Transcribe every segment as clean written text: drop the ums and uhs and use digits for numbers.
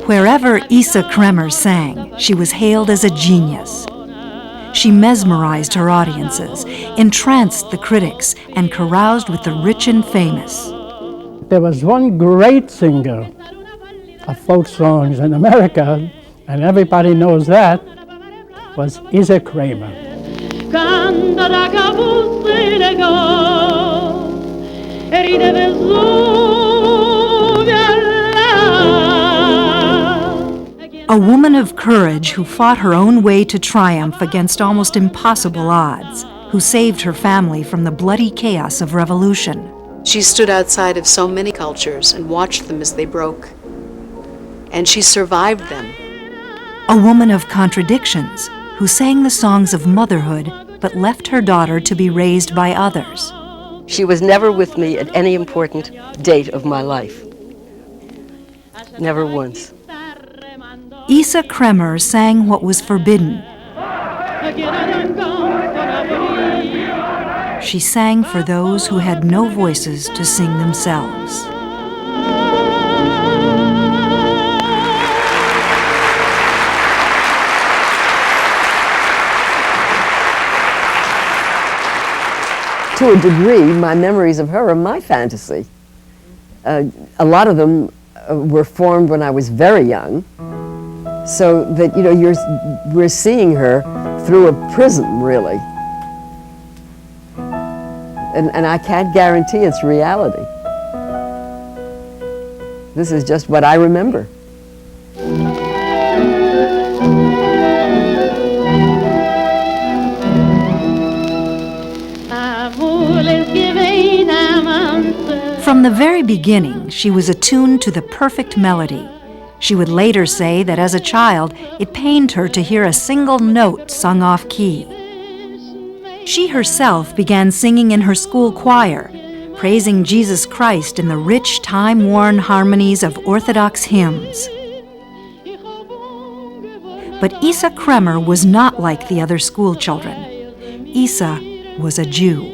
Wherever Isa Kremer sang, she was hailed as a genius. She mesmerized her audiences, entranced the critics, and caroused with the rich and famous. There was one great singer of folk songs in America, and everybody knows that, was Isa Kremer. A woman of courage who fought her own way to triumph against almost impossible odds, who saved her family from the bloody chaos of revolution. She stood outside of so many cultures and watched them as they broke. And she survived them. A woman of contradictions, who sang the songs of motherhood but left her daughter to be raised by others. She was never with me at any important date of my life. Never once. Isa Kremer sang what was forbidden. She sang for those who had no voices to sing themselves. To a degree, my memories of her are my fantasy. A lot of them were formed when I was very young, so that, you know, we're seeing her through a prism, really. And I can't guarantee it's reality. This is just what I remember. From the very beginning, she was attuned to the perfect melody. She would later say that as a child, it pained her to hear a single note sung off key. She herself began singing in her school choir, praising Jesus Christ in the rich, time-worn harmonies of Orthodox hymns. But Isa Kremer was not like the other school children. Isa was a Jew.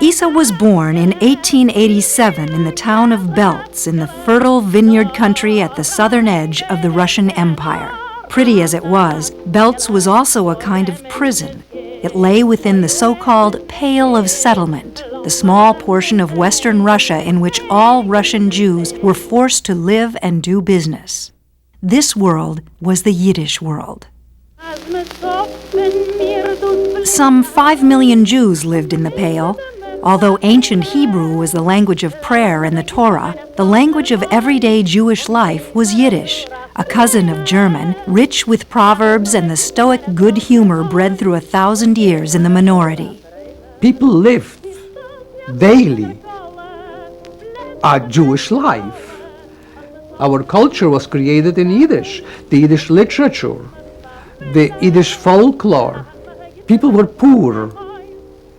Isa was born in 1887 in the town of Belz in the fertile vineyard country at the southern edge of the Russian Empire. Pretty as it was, Belz was also a kind of prison. It lay within the so-called Pale of Settlement, the small portion of Western Russia in which all Russian Jews were forced to live and do business. This world was the Yiddish world. Some 5 million Jews lived in the Pale. Although ancient Hebrew was the language of prayer and the Torah, the language of everyday Jewish life was Yiddish, a cousin of German, rich with proverbs and the stoic good humor bred through 1,000 years in the minority. People lived daily a Jewish life. Our culture was created in Yiddish, the Yiddish literature, the Yiddish folklore. People were poor,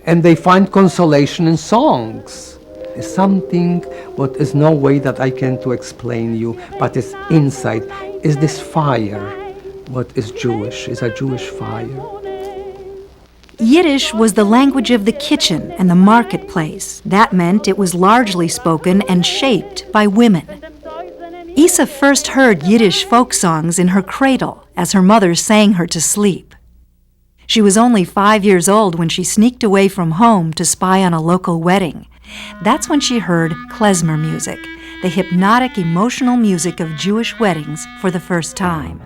and they find consolation in songs. It's something what is no way that I can to explain you, but it's inside. Is this fire what is Jewish, is a Jewish fire. Yiddish was the language of the kitchen and the marketplace. That meant it was largely spoken and shaped by women. Isa first heard Yiddish folk songs in her cradle as her mother sang her to sleep. She was only 5 years old when she sneaked away from home to spy on a local wedding. That's when she heard klezmer music, the hypnotic, emotional music of Jewish weddings, for the first time.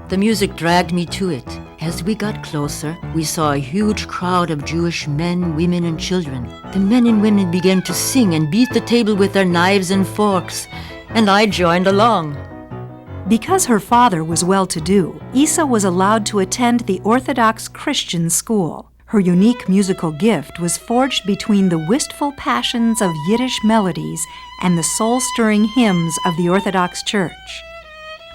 The music dragged me to it. As we got closer, we saw a huge crowd of Jewish men, women, and children. The men and women began to sing and beat the table with their knives and forks, and I joined along. Because her father was well-to-do, Isa was allowed to attend the Orthodox Christian school. Her unique musical gift was forged between the wistful passions of Yiddish melodies and the soul-stirring hymns of the Orthodox Church.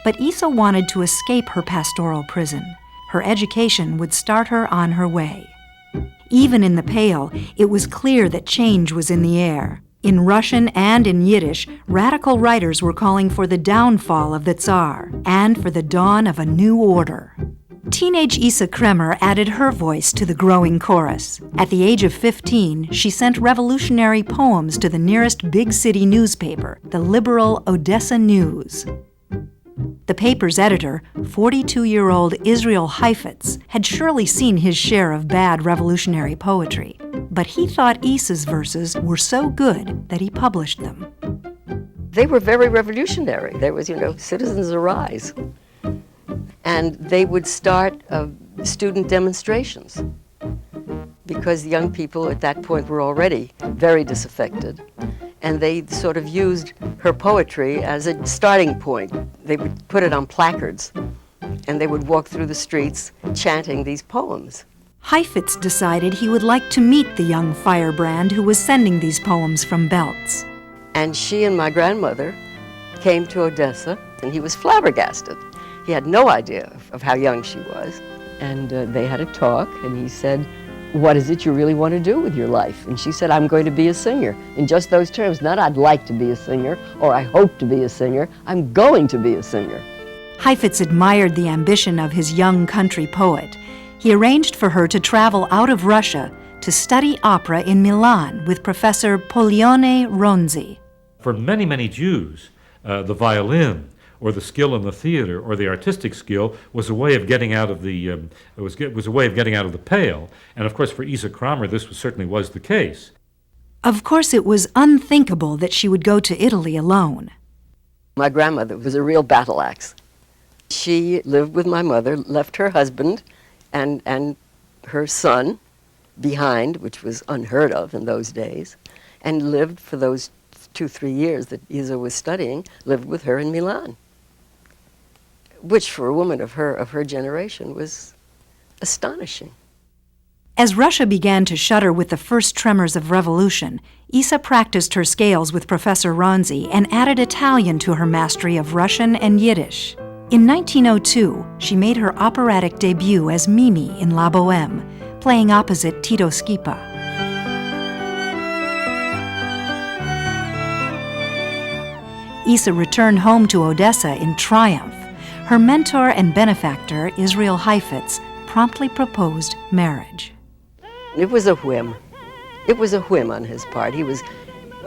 But Isa wanted to escape her pastoral prison. Her education would start her on her way. Even in the Pale, it was clear that change was in the air. In Russian and in Yiddish, radical writers were calling for the downfall of the Tsar and for the dawn of a new order. Teenage Isa Kremer added her voice to the growing chorus. At the age of 15, she sent revolutionary poems to the nearest big city newspaper, the liberal Odessa News. The paper's editor, 42-year-old Israel Heifetz, had surely seen his share of bad revolutionary poetry, but he thought Isa's verses were so good that he published them. They were very revolutionary. There was, Citizens Arise. And they would start student demonstrations because young people at that point were already very disaffected. And they sort of used her poetry as a starting point. They would put it on placards, and they would walk through the streets chanting these poems. Heifetz decided he would like to meet the young firebrand who was sending these poems from Belts. And she and my grandmother came to Odessa, and he was flabbergasted. He had no idea of how young she was. And they had a talk, and he said, "What is it you really want to do with your life?" And she said, "I'm going to be a singer." In just those terms, not "I'd like to be a singer" or "I hope to be a singer." I'm going to be a singer. Heifetz admired the ambition of his young country poet. He arranged for her to travel out of Russia to study opera in Milan with Professor Polione Ronzi. For many, many Jews, the violin or the skill in the theater or the artistic skill was a way of getting out of the was a way of getting out of the Pale. And of course, for Isa Kremer, this certainly was the case. Of course, it was unthinkable that she would go to Italy alone. My grandmother was a real battle axe. She lived with my mother, left her husband and her son behind, which was unheard of in those days, and lived for those 2-3 years that Isa was studying, lived with her in Milan, which for a woman of her generation was astonishing. As Russia began to shudder with the first tremors of revolution, Isa practiced her scales with Professor Ronzi and added Italian to her mastery of Russian and Yiddish. In 1902, she made her operatic debut as Mimi in La Bohème, playing opposite Tito Schipa. Isa returned home to Odessa in triumph. Her mentor and benefactor, Israel Heifetz, promptly proposed marriage. It was a whim. It was a whim on his part. He was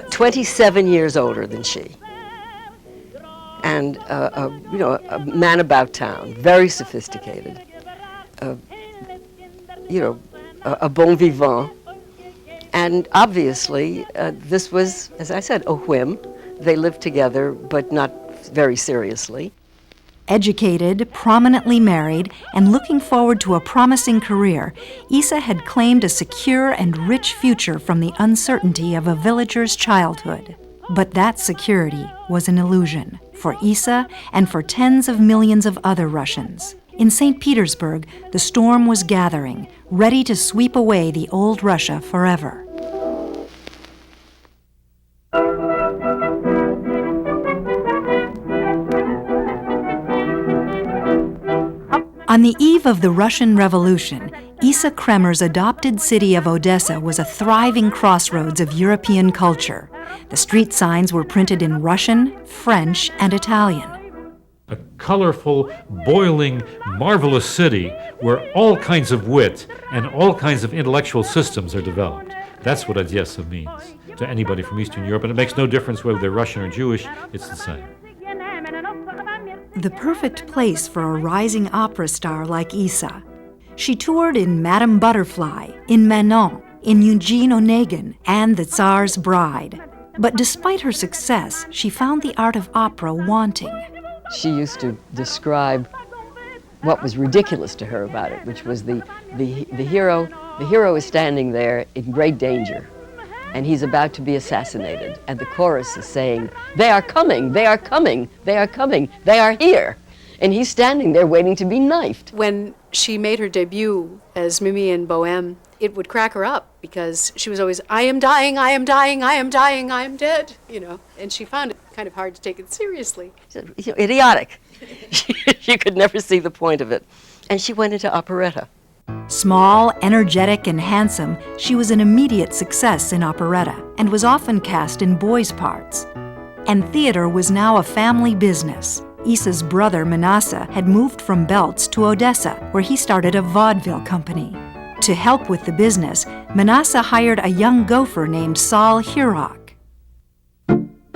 27 years older than she. And a man about town, very sophisticated, a bon vivant. And obviously, this was, as I said, a whim. They lived together, but not very seriously. Educated, prominently married, and looking forward to a promising career, Isa had claimed a secure and rich future from the uncertainty of a villager's childhood. But that security was an illusion for Isa and for tens of millions of other Russians. In St. Petersburg, the storm was gathering, ready to sweep away the old Russia forever. On the eve of the Russian Revolution, Isa Kremer's adopted city of Odessa was a thriving crossroads of European culture. The street signs were printed in Russian, French, and Italian. A colorful, boiling, marvelous city where all kinds of wit and all kinds of intellectual systems are developed. That's what Odessa means to anybody from Eastern Europe, and it makes no difference whether they're Russian or Jewish, it's the same. The perfect place for a rising opera star like Isa. She toured in Madame Butterfly, in Manon, in Eugene Onegin, and The Tsar's Bride. But despite her success, she found the art of opera wanting. She used to describe what was ridiculous to her about it, which was the hero. The hero is standing there in great danger, and he's about to be assassinated. And the chorus is saying, "They are coming, they are coming, they are coming, they are here." And he's standing there waiting to be knifed. When she made her debut as Mimi in Bohème, it would crack her up because she was always, I am dying, I am dying, I am dying, I am dead, you know. And she found it kind of hard to take it seriously. Idiotic. You could never see the point of it. And she went into operetta. Small, energetic, and handsome, she was an immediate success in operetta and was often cast in boys' parts. And theater was now a family business. Isa's brother, Manasseh, had moved from Belz to Odessa, where he started a vaudeville company. To help with the business, Manasseh hired a young gopher named Saul Hirok.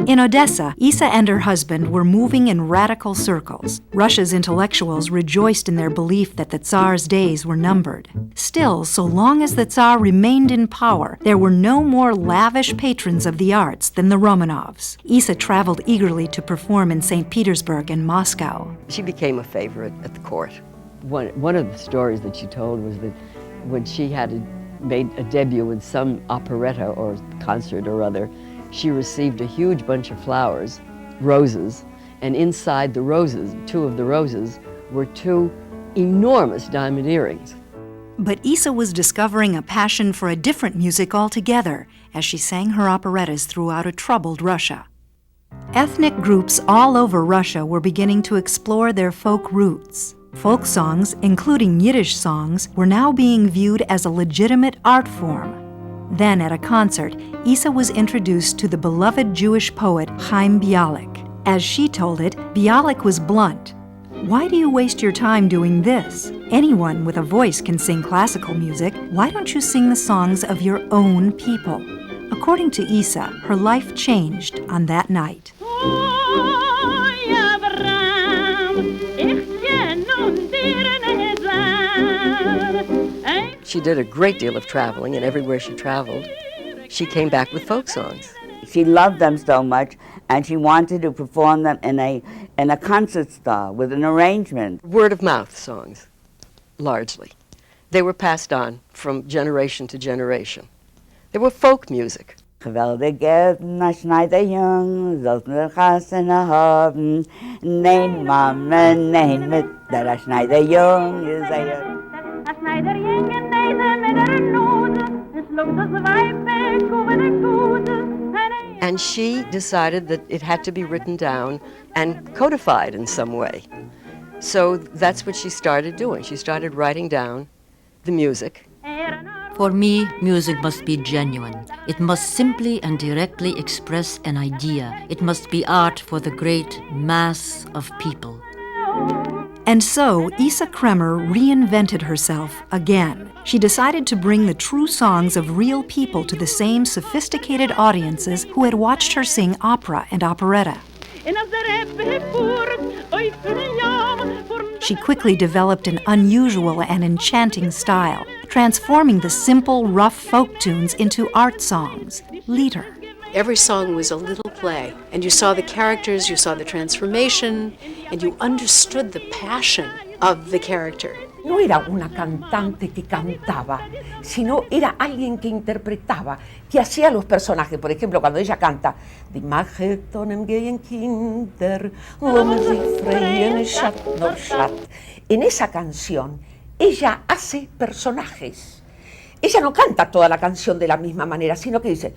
In Odessa, Isa and her husband were moving in radical circles. Russia's intellectuals rejoiced in their belief that the Tsar's days were numbered. Still, so long as the Tsar remained in power, there were no more lavish patrons of the arts than the Romanovs. Isa traveled eagerly to perform in St. Petersburg and Moscow. She became a favorite at the court. One of the stories that she told was that when she had made a debut in some operetta or concert or other, she received a huge bunch of flowers, roses, and inside the roses, two of the roses, were two enormous diamond earrings. But Isa was discovering a passion for a different music altogether as she sang her operettas throughout a troubled Russia. Ethnic groups all over Russia were beginning to explore their folk roots. Folk songs, including Yiddish songs, were now being viewed as a legitimate art form. Then, at a concert, Isa was introduced to the beloved Jewish poet Chaim Bialik. As she told it, Bialik was blunt. Why do you waste your time doing this? Anyone with a voice can sing classical music. Why don't you sing the songs of your own people? According to Isa, her life changed on that night. She did a great deal of traveling, and everywhere she traveled, she came back with folk songs. She loved them so much, and she wanted to perform them in a concert style with an arrangement. Word of mouth songs, largely. They were passed on from generation to generation. They were folk music. Geweldig na Schneider Jung, sollten wir Kassen haben. Nein, Mama, nein, mit der Schneider Jung, ihr seid. And she decided that it had to be written down and codified in some way. So that's what she started doing. She started writing down the music. For me, music must be genuine. It must simply and directly express an idea. It must be art for the great mass of people. And so, Isa Kremer reinvented herself again. She decided to bring the true songs of real people to the same sophisticated audiences who had watched her sing opera and operetta. She quickly developed an unusual and enchanting style, transforming the simple, rough folk tunes into art songs, lieder. Every song was a little play, and you saw the characters, you saw the transformation, and you understood the passion of the character. No era una cantante que cantaba, sino era alguien que interpretaba, que hacía los personajes. Por ejemplo, cuando ella canta, Die Magetonen gehen Kinder, lommen sich freien Schat noch Schat. En esa canción, ella hace personajes. Ella no canta toda la canción de la misma manera, sino que dice,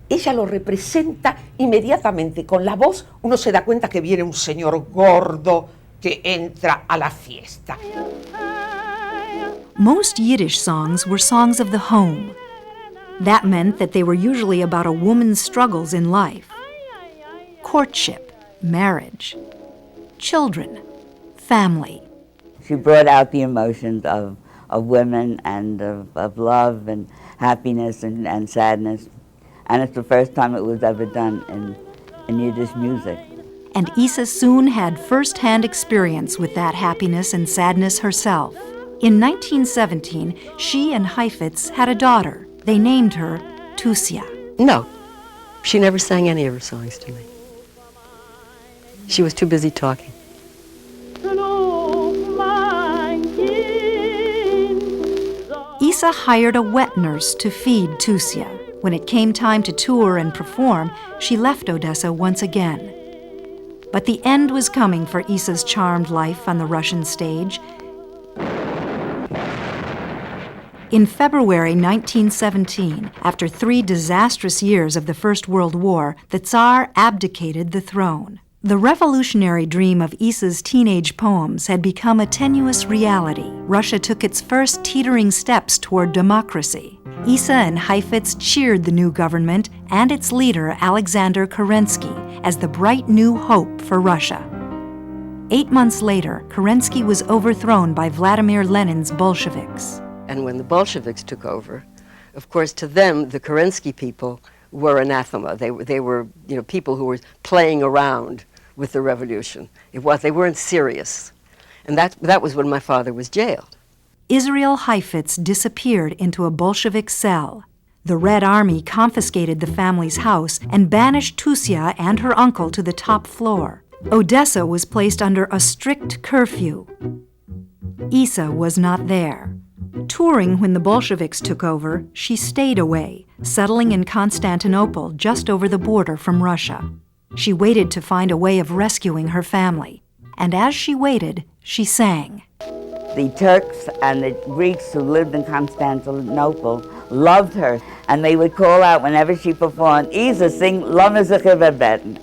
ella lo representa inmediatamente. Con la voz uno se da cuenta que viene un señor gordo que entra a la fiesta. Most Yiddish songs were songs of the home. That meant that they were usually about a woman's struggles in life. Courtship, marriage, children, family. She brought out the emotions of women and of love and happiness and sadness. And it's the first time it was ever done in Yiddish music. And Isa soon had first-hand experience with that happiness and sadness herself. In 1917, she and Heifetz had a daughter. They named her Tusia. No, she never sang any of her songs to me. She was too busy talking. Isa hired a wet nurse to feed Tusia. When it came time to tour and perform, she left Odessa once again. But the end was coming for Isa's charmed life on the Russian stage. In February 1917, after 3 disastrous years of the First World War, the Tsar abdicated the throne. The revolutionary dream of Isa's teenage poems had become a tenuous reality. Russia took its first teetering steps toward democracy. Isa and Heifetz cheered the new government and its leader, Alexander Kerensky, as the bright new hope for Russia. 8 months later, Kerensky was overthrown by Vladimir Lenin's Bolsheviks. And when the Bolsheviks took over, of course, to them, the Kerensky people were anathema. They were people who were playing around with the revolution. They weren't serious. And that was when my father was jailed. Israel Heifetz disappeared into a Bolshevik cell. The Red Army confiscated the family's house and banished Tusia and her uncle to the top floor. Odessa was placed under a strict curfew. Isa was not there. Touring when the Bolsheviks took over, she stayed away, settling in Constantinople just over the border from Russia. She waited to find a way of rescuing her family. And as she waited, she sang. The Turks and the Greeks who lived in Constantinople loved her, and they would call out whenever she performed, Isa, sing Lamme sich überbeten.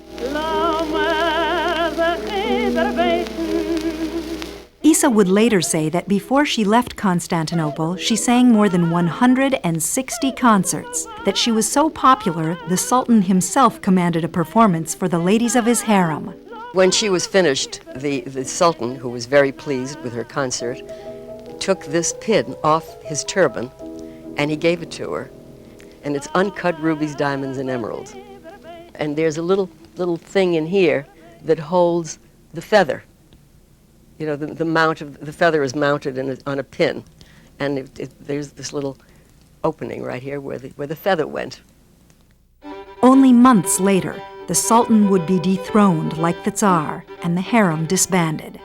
Isa would later say that before she left Constantinople, she sang more than 160 concerts, that she was so popular, the Sultan himself commanded a performance for the ladies of his harem. When she was finished, the Sultan, who was very pleased with her concert, took this pin off his turban and he gave it to her. And it's uncut rubies, diamonds, and emeralds. And there's a little thing in here that holds the feather. The feather is mounted on a pin, and there's this little opening right here where the feather went. Only months later, the Sultan would be dethroned like the Tsar, and the harem disbanded.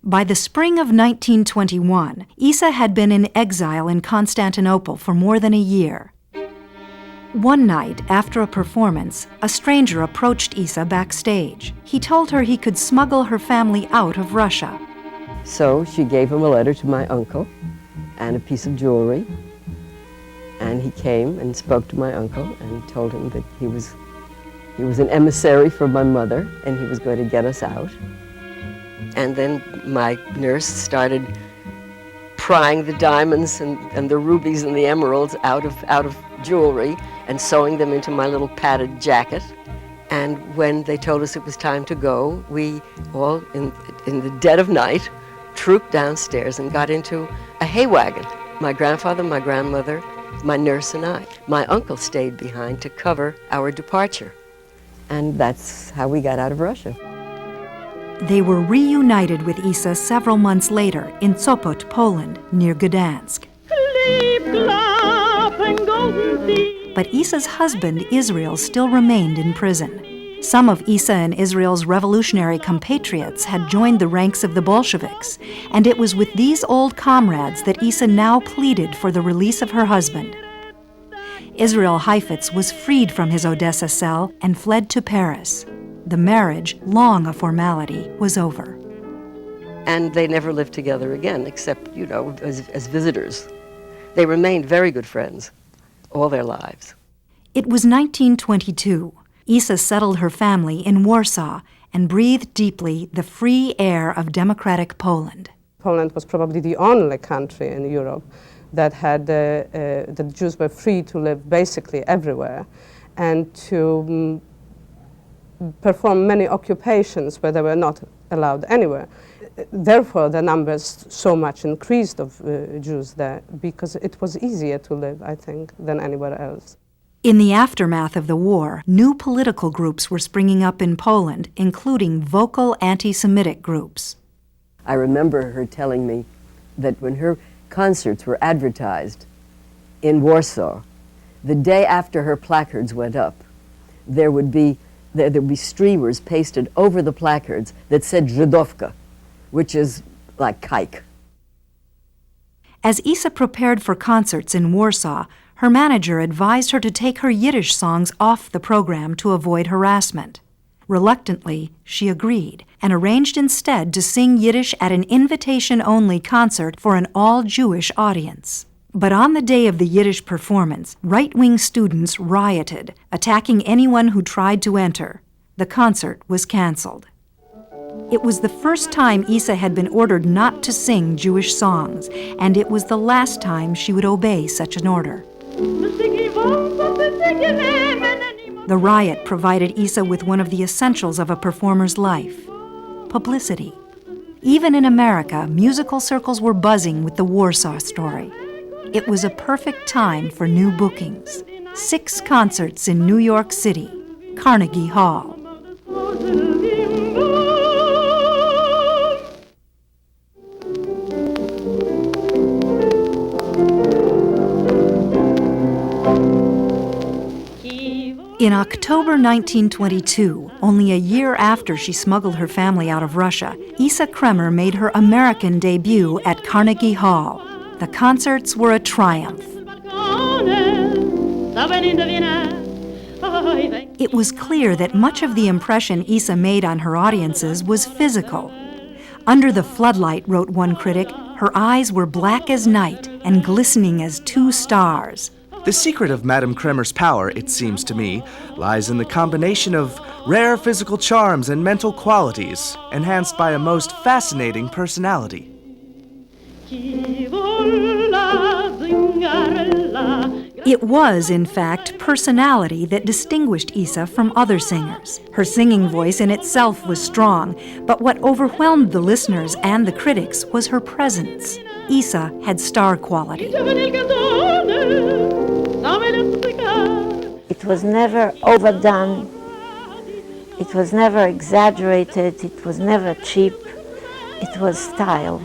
By the spring of 1921, Isa had been in exile in Constantinople for more than a year. One night, after a performance, a stranger approached Isa backstage. He told her he could smuggle her family out of Russia. So she gave him a letter to my uncle and a piece of jewelry. And he came and spoke to my uncle and told him that he was an emissary for my mother and he was going to get us out. And then my nurse started prying the diamonds and the rubies and the emeralds out of jewelry and sewing them into my little padded jacket. And when they told us it was time to go, we all, in the dead of night, trooped downstairs and got into a hay wagon. My grandfather, my grandmother, my nurse, and I. My uncle stayed behind to cover our departure. And that's how we got out of Russia. They were reunited with Isa several months later in Sopot, Poland, near Gdansk. But Isa's husband, Israel, still remained in prison. Some of Isa and Israel's revolutionary compatriots had joined the ranks of the Bolsheviks, and it was with these old comrades that Isa now pleaded for the release of her husband. Israel Heifetz was freed from his Odessa cell and fled to Paris. The marriage, long a formality, was over. And they never lived together again, except, as visitors. They remained very good friends all their lives. It was 1922. Isa settled her family in Warsaw and breathed deeply the free air of democratic Poland. Poland was probably the only country in Europe that had the Jews were free to live basically everywhere and to perform many occupations where they were not allowed anywhere. Therefore, the numbers so much increased of Jews there because it was easier to live, I think, than anywhere else. In the aftermath of the war, new political groups were springing up in Poland, including vocal anti-Semitic groups. I remember her telling me that when her concerts were advertised in Warsaw, the day after her placards went up, there would be streamers pasted over the placards that said Żydówka, which is like kike. As Isa prepared for concerts in Warsaw, her manager advised her to take her Yiddish songs off the program to avoid harassment. Reluctantly, she agreed and arranged instead to sing Yiddish at an invitation-only concert for an all-Jewish audience. But on the day of the Yiddish performance, right-wing students rioted, attacking anyone who tried to enter. The concert was canceled. It was the first time Isa had been ordered not to sing Jewish songs, and it was the last time she would obey such an order. The riot provided Isa with one of the essentials of a performer's life: publicity. Even in America, musical circles were buzzing with the Warsaw story. It was a perfect time for new bookings. 6 concerts in New York City, Carnegie Hall. In October 1922, only a year after she smuggled her family out of Russia, Isa Kremer made her American debut at Carnegie Hall. The concerts were a triumph. It was clear that much of the impression Isa made on her audiences was physical. Under the floodlight, wrote one critic, her eyes were black as night and glistening as 2 stars. The secret of Madame Kremer's power, it seems to me, lies in the combination of rare physical charms and mental qualities, enhanced by a most fascinating personality. It was, in fact, personality that distinguished Isa from other singers. Her singing voice in itself was strong, but what overwhelmed the listeners and the critics was her presence. Isa had star quality. It was never overdone, it was never exaggerated, it was never cheap, it was style.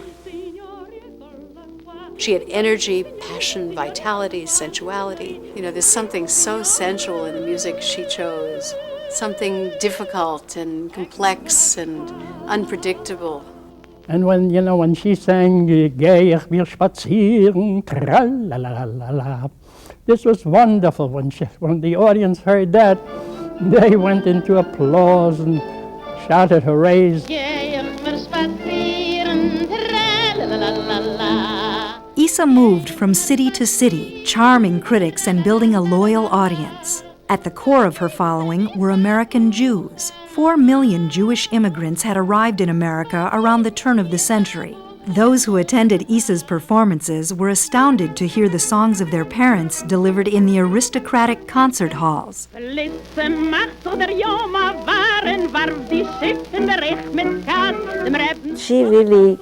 She had energy, passion, vitality, sensuality. You know, there's something so sensual in the music she chose, something difficult and complex and unpredictable. And when she sang, "Geh ich will spazieren, tralalalala," this was wonderful. When the audience heard that, they went into applause and shouted hoorays. Isa moved from city to city, charming critics and building a loyal audience. At the core of her following were American Jews. 4 million Jewish immigrants had arrived in America around the turn of the century. Those who attended Isa's performances were astounded to hear the songs of their parents delivered in the aristocratic concert halls. She really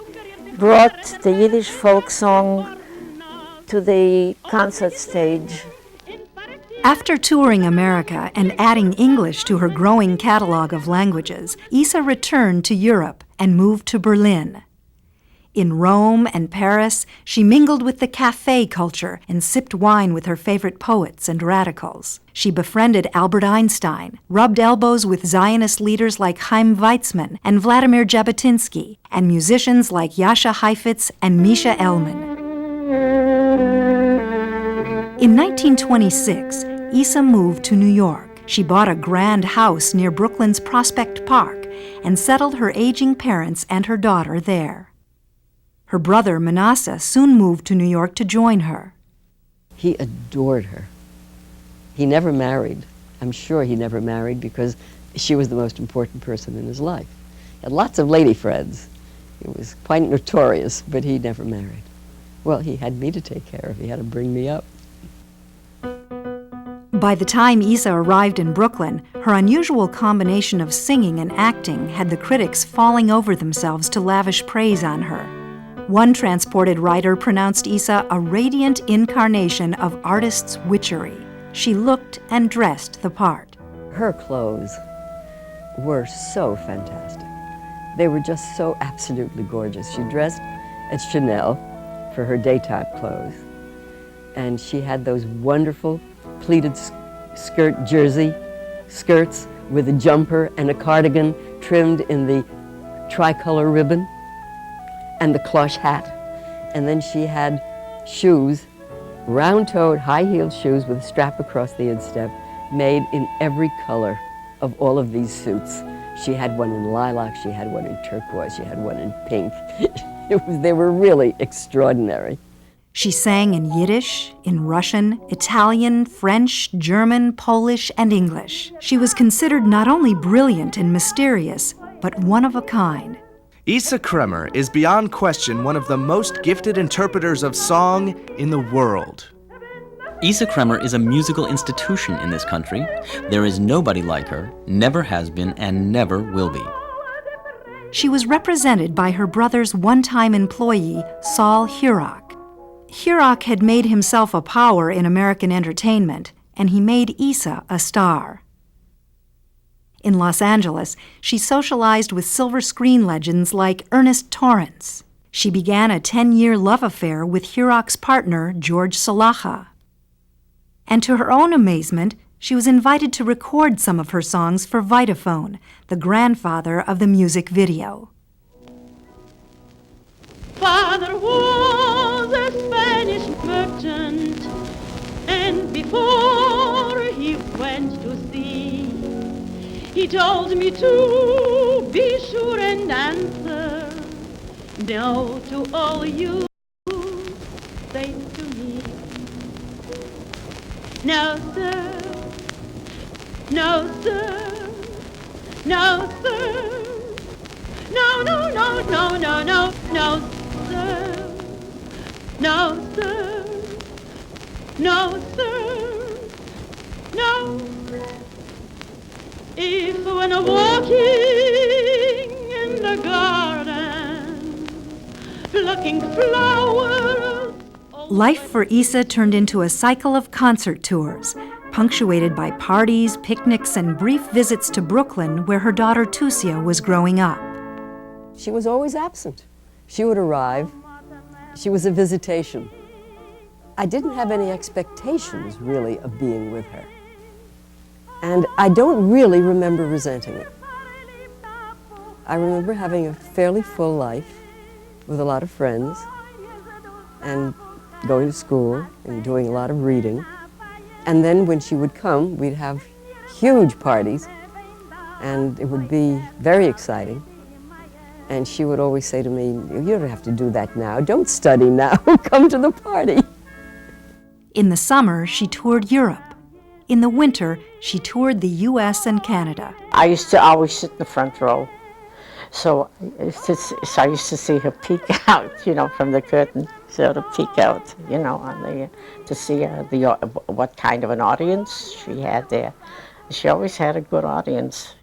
brought the Yiddish folk song to the concert stage. After touring America and adding English to her growing catalog of languages, Isa returned to Europe and moved to Berlin. In Rome and Paris, she mingled with the café culture and sipped wine with her favorite poets and radicals. She befriended Albert Einstein, rubbed elbows with Zionist leaders like Chaim Weizmann and Vladimir Jabotinsky, and musicians like Jascha Heifetz and Misha Elman. In 1926, Isa moved to New York. She bought a grand house near Brooklyn's Prospect Park and settled her aging parents and her daughter there. Her brother, Manasseh, soon moved to New York to join her. He adored her. He never married. I'm sure he never married because she was the most important person in his life. He had lots of lady friends. It was quite notorious, but he never married. Well, he had me to take care of. He had to bring me up. By the time Isa arrived in Brooklyn, her unusual combination of singing and acting had the critics falling over themselves to lavish praise on her. One transported writer pronounced Isa a radiant incarnation of artist's witchery. She looked and dressed the part. Her clothes were so fantastic. They were just so absolutely gorgeous. She dressed at Chanel for her daytime clothes, and she had those wonderful pleated skirt jersey skirts with a jumper and a cardigan trimmed in the tricolor ribbon and the cloche hat. And then she had shoes, round-toed, high-heeled shoes with a strap across the instep, made in every color of all of these suits. She had one in lilac, she had one in turquoise, she had one in pink. They were really extraordinary. She sang in Yiddish, in Russian, Italian, French, German, Polish, and English. She was considered not only brilliant and mysterious, but one of a kind. Isa Kremer is beyond question one of the most gifted interpreters of song in the world. Isa Kremer is a musical institution in this country. There is nobody like her, never has been, and never will be. She was represented by her brother's one-time employee, Saul Hurok. Hurok had made himself a power in American entertainment, and he made Isa a star. In Los Angeles, she socialized with silver screen legends like Ernest Torrance. She began a 10-year love affair with Hurok's partner, George Salaha. And to her own amazement, she was invited to record some of her songs for Vitaphone, the grandfather of the music video. Father was a Spanish merchant, and before he went to sea, he told me to be sure and answer no to all you say to me. No, sir, no, sir, no, sir, no, no, no, no, no, no, no, sir, no, sir, no, sir, no. If when walking in the garden, plucking flowers. Life for Isa turned into a cycle of concert tours, punctuated by parties, picnics, and brief visits to Brooklyn, where her daughter Tusia was growing up. She was always absent. She would arrive. She was a visitation. I didn't have any expectations, really, of being with her. And I don't really remember resenting it. I remember having a fairly full life with a lot of friends and going to school and doing a lot of reading. And then when she would come, we'd have huge parties, and it would be very exciting. And she would always say to me, "You don't have to do that now. Don't study now. Come to the party." In the summer, she toured Europe. In the winter, she toured the U.S. and Canada. I used to always sit in the front row. So I used to see her peek out, from the curtain, sort of peek out, to see what kind of an audience she had there. She always had a good audience.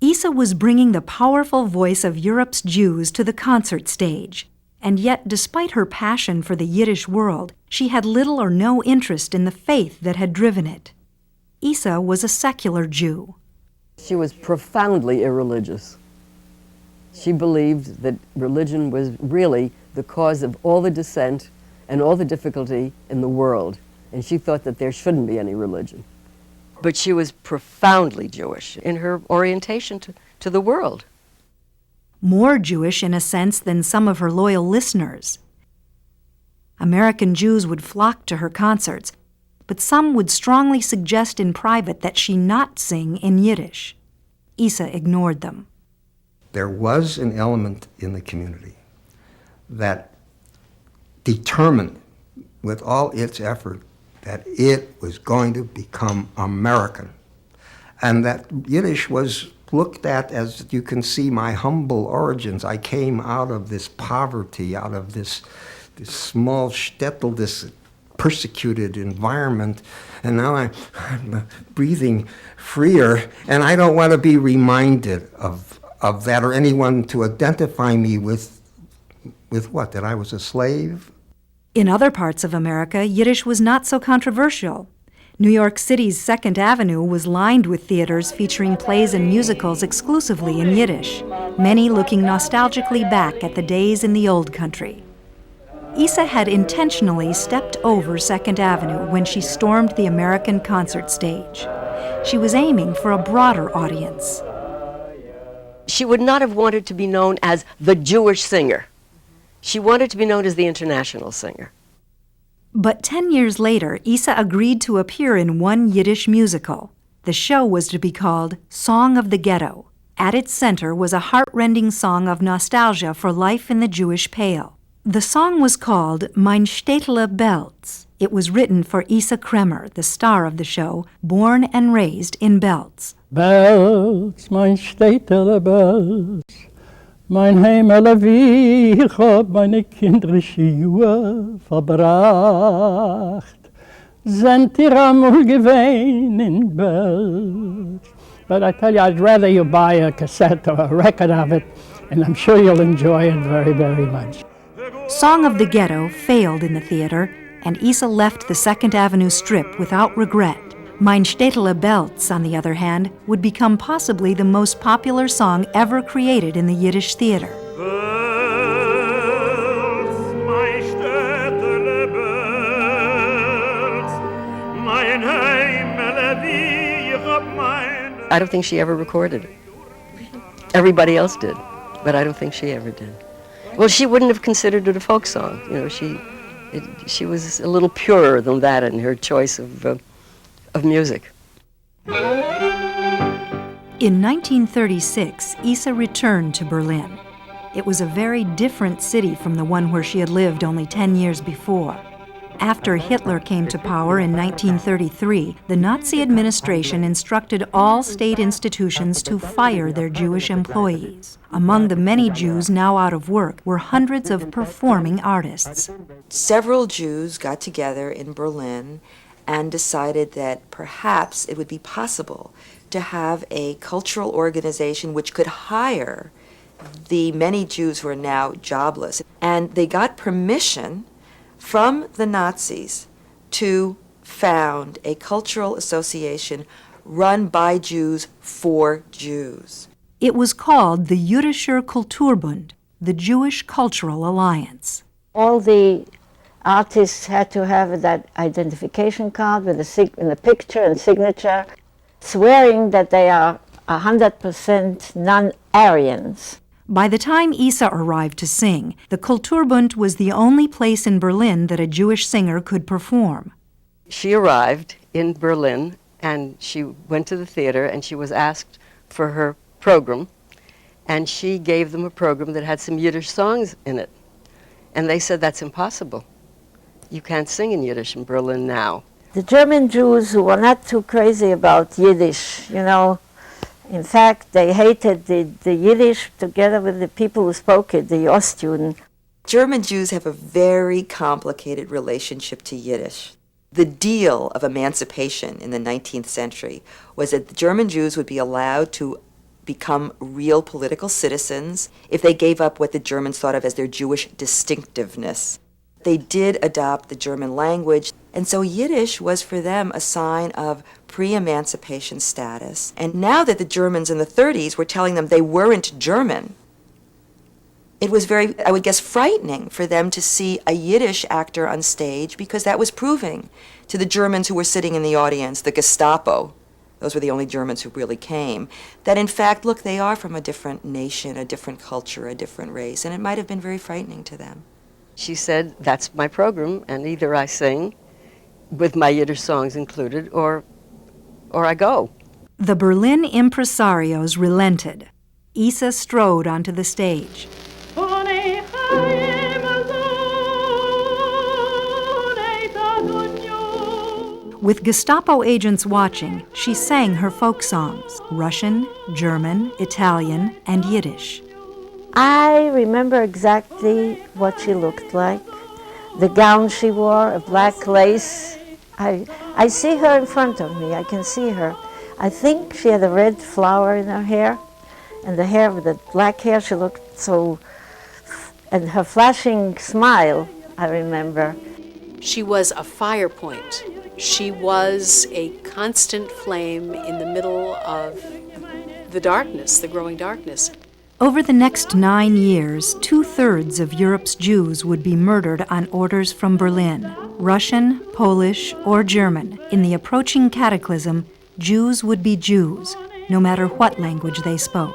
Isa was bringing the powerful voice of Europe's Jews to the concert stage. And yet, despite her passion for the Yiddish world, she had little or no interest in the faith that had driven it. Isa was a secular Jew. She was profoundly irreligious. She believed that religion was really the cause of all the dissent and all the difficulty in the world, and she thought that there shouldn't be any religion. But she was profoundly Jewish in her orientation to the world. More Jewish, in a sense, than some of her loyal listeners. American Jews would flock to her concerts, but some would strongly suggest in private that she not sing in Yiddish. Isa ignored them. There was an element in the community that determined with all its effort that it was going to become American, and that Yiddish was looked at as, you can see my humble origins. I came out of this poverty, out of this small shtetl, this persecuted environment, and now I'm breathing freer, and I don't want to be reminded of that, or anyone to identify me with what, that I was a slave? In other parts of America, Yiddish was not so controversial. New York City's 2nd Avenue was lined with theaters featuring plays and musicals exclusively in Yiddish, many looking nostalgically back at the days in the old country. Isa had intentionally stepped over 2nd Avenue when she stormed the American concert stage. She was aiming for a broader audience. She would not have wanted to be known as the Jewish singer. She wanted to be known as the international singer. But 10 years later, Isa agreed to appear in one Yiddish musical. The show was to be called Song of the Ghetto, At its center was a heart-rending song of nostalgia for life in the Jewish Pale. The song was called Mein Städtele Belz. It was written for Isa Kremer, the star of the show, born and raised in Belz. Belz, mein Städtele Belz, mein Heimele, wie ich hab meine kindrische Jahre verbracht, sind ihr amul gewesen in Belz. But I tell you, I'd rather you buy a cassette or a record of it, and I'm sure you'll enjoy it very, very much. Song of the Ghetto failed in the theater, and Isa left the 2nd Avenue Strip without regret. Mein Städtele Belz, on the other hand, would become possibly the most popular song ever created in the Yiddish theater. I don't think she ever recorded it. Everybody else did, but I don't think she ever did. Well, she wouldn't have considered it a folk song. You know, she was a little purer than that in her choice of music. In 1936, Isa returned to Berlin. It was a very different city from the one where she had lived only 10 years before. After Hitler came to power in 1933, the Nazi administration instructed all state institutions to fire their Jewish employees. Among the many Jews now out of work were hundreds of performing artists. Several Jews got together in Berlin and decided that perhaps it would be possible to have a cultural organization which could hire the many Jews who are now jobless. And they got permission from the Nazis to found a cultural association run by Jews for Jews. It was called the Jüdischer Kulturbund, the Jewish Cultural Alliance. All the artists had to have that identification card with the picture and signature, swearing that they are 100% non-Aryans. By the time Isa arrived to sing, the Kulturbund was the only place in Berlin that a Jewish singer could perform. She arrived in Berlin, and she went to the theater, and she was asked for her program, and she gave them a program that had some Yiddish songs in it. And they said, that's impossible. You can't sing in Yiddish in Berlin now. The German Jews who were not too crazy about Yiddish, you know, in fact, they hated the Yiddish together with the people who spoke it, the Ostjuden. German Jews have a very complicated relationship to Yiddish. The deal of emancipation in the 19th century was that the German Jews would be allowed to become real political citizens if they gave up what the Germans thought of as their Jewish distinctiveness. They did adopt the German language, and so Yiddish was for them a sign of pre-emancipation status. And now that the Germans in the 30s were telling them they weren't German, it was very, I would guess, frightening for them to see a Yiddish actor on stage, because that was proving to the Germans who were sitting in the audience, the Gestapo, those were the only Germans who really came, that in fact, look, they are from a different nation, a different culture, a different race, and it might have been very frightening to them. She said, that's my program, and either I sing with my Yiddish songs included, or I go. The Berlin impresarios relented. Isa strode onto the stage. With Gestapo agents watching, she sang her folk songs, Russian, German, Italian, and Yiddish. I remember exactly what she looked like, the gown she wore, a black lace. I see her in front of me, I can see her. I think she had a red flower in her hair, and the hair with the black hair, she looked so, and her flashing smile, I remember. She was a fire point. She was a constant flame in the middle of the darkness, the growing darkness. Over the next 9 years, 2/3 of Europe's Jews would be murdered on orders from Berlin. Russian, Polish, or German, in the approaching cataclysm, Jews would be Jews, no matter what language they spoke.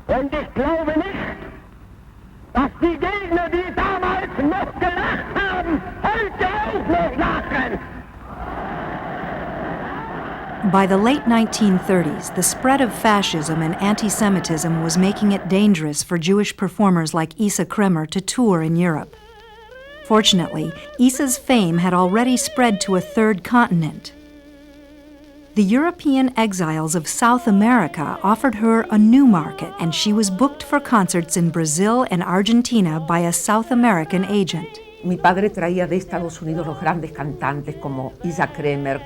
Und ich glaube nicht, dass die Gegner, die damals noch gelacht haben, heute By the late 1930s, the spread of fascism and anti-Semitism was making it dangerous for Jewish performers like Isa Kremer to tour in Europe. Fortunately, Isa's fame had already spread to a third continent. The European exiles of South America offered her a new market, and she was booked for concerts in Brazil and Argentina by a South American agent. Mi padre traía de Estados Unidos los grandes cantantes como Isa Kremer.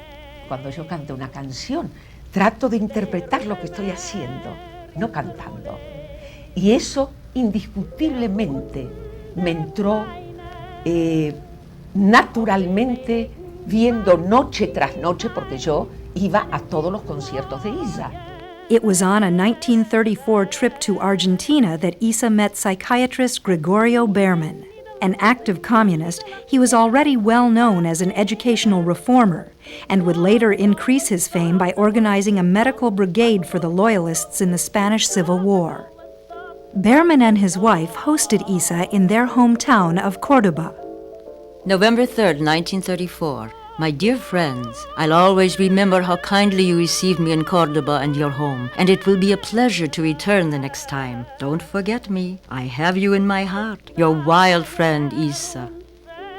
Cuando yo canto una canción, trato de interpretar lo que estoy haciendo, no cantando. Y eso indiscutiblemente me entró naturalmente viendo noche tras noche, porque yo iba a todos los conciertos de Isa. It was on a 1934 trip to Argentina that Isa met psychiatrist Gregorio Behrman. An active communist, he was already well known as an educational reformer and would later increase his fame by organizing a medical brigade for the Loyalists in the Spanish Civil War. Behrman and his wife hosted Isa in their hometown of Cordoba. November 3rd, 1934. My dear friends, I'll always remember how kindly you received me in Cordoba and your home, and it will be a pleasure to return the next time. Don't forget me. I have you in my heart. Your wild friend, Isa.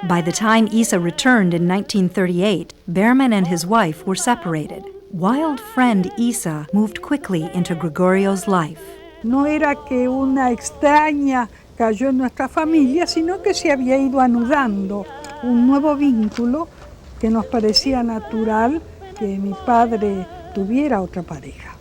By the time Isa returned in 1938, Behrman and his wife were separated. Wild friend Isa moved quickly into Gregorio's life. No era que una extraña cayó en nuestra familia, sino que se había ido anudando un nuevo vínculo que nos parecía natural que mi padre tuviera otra pareja.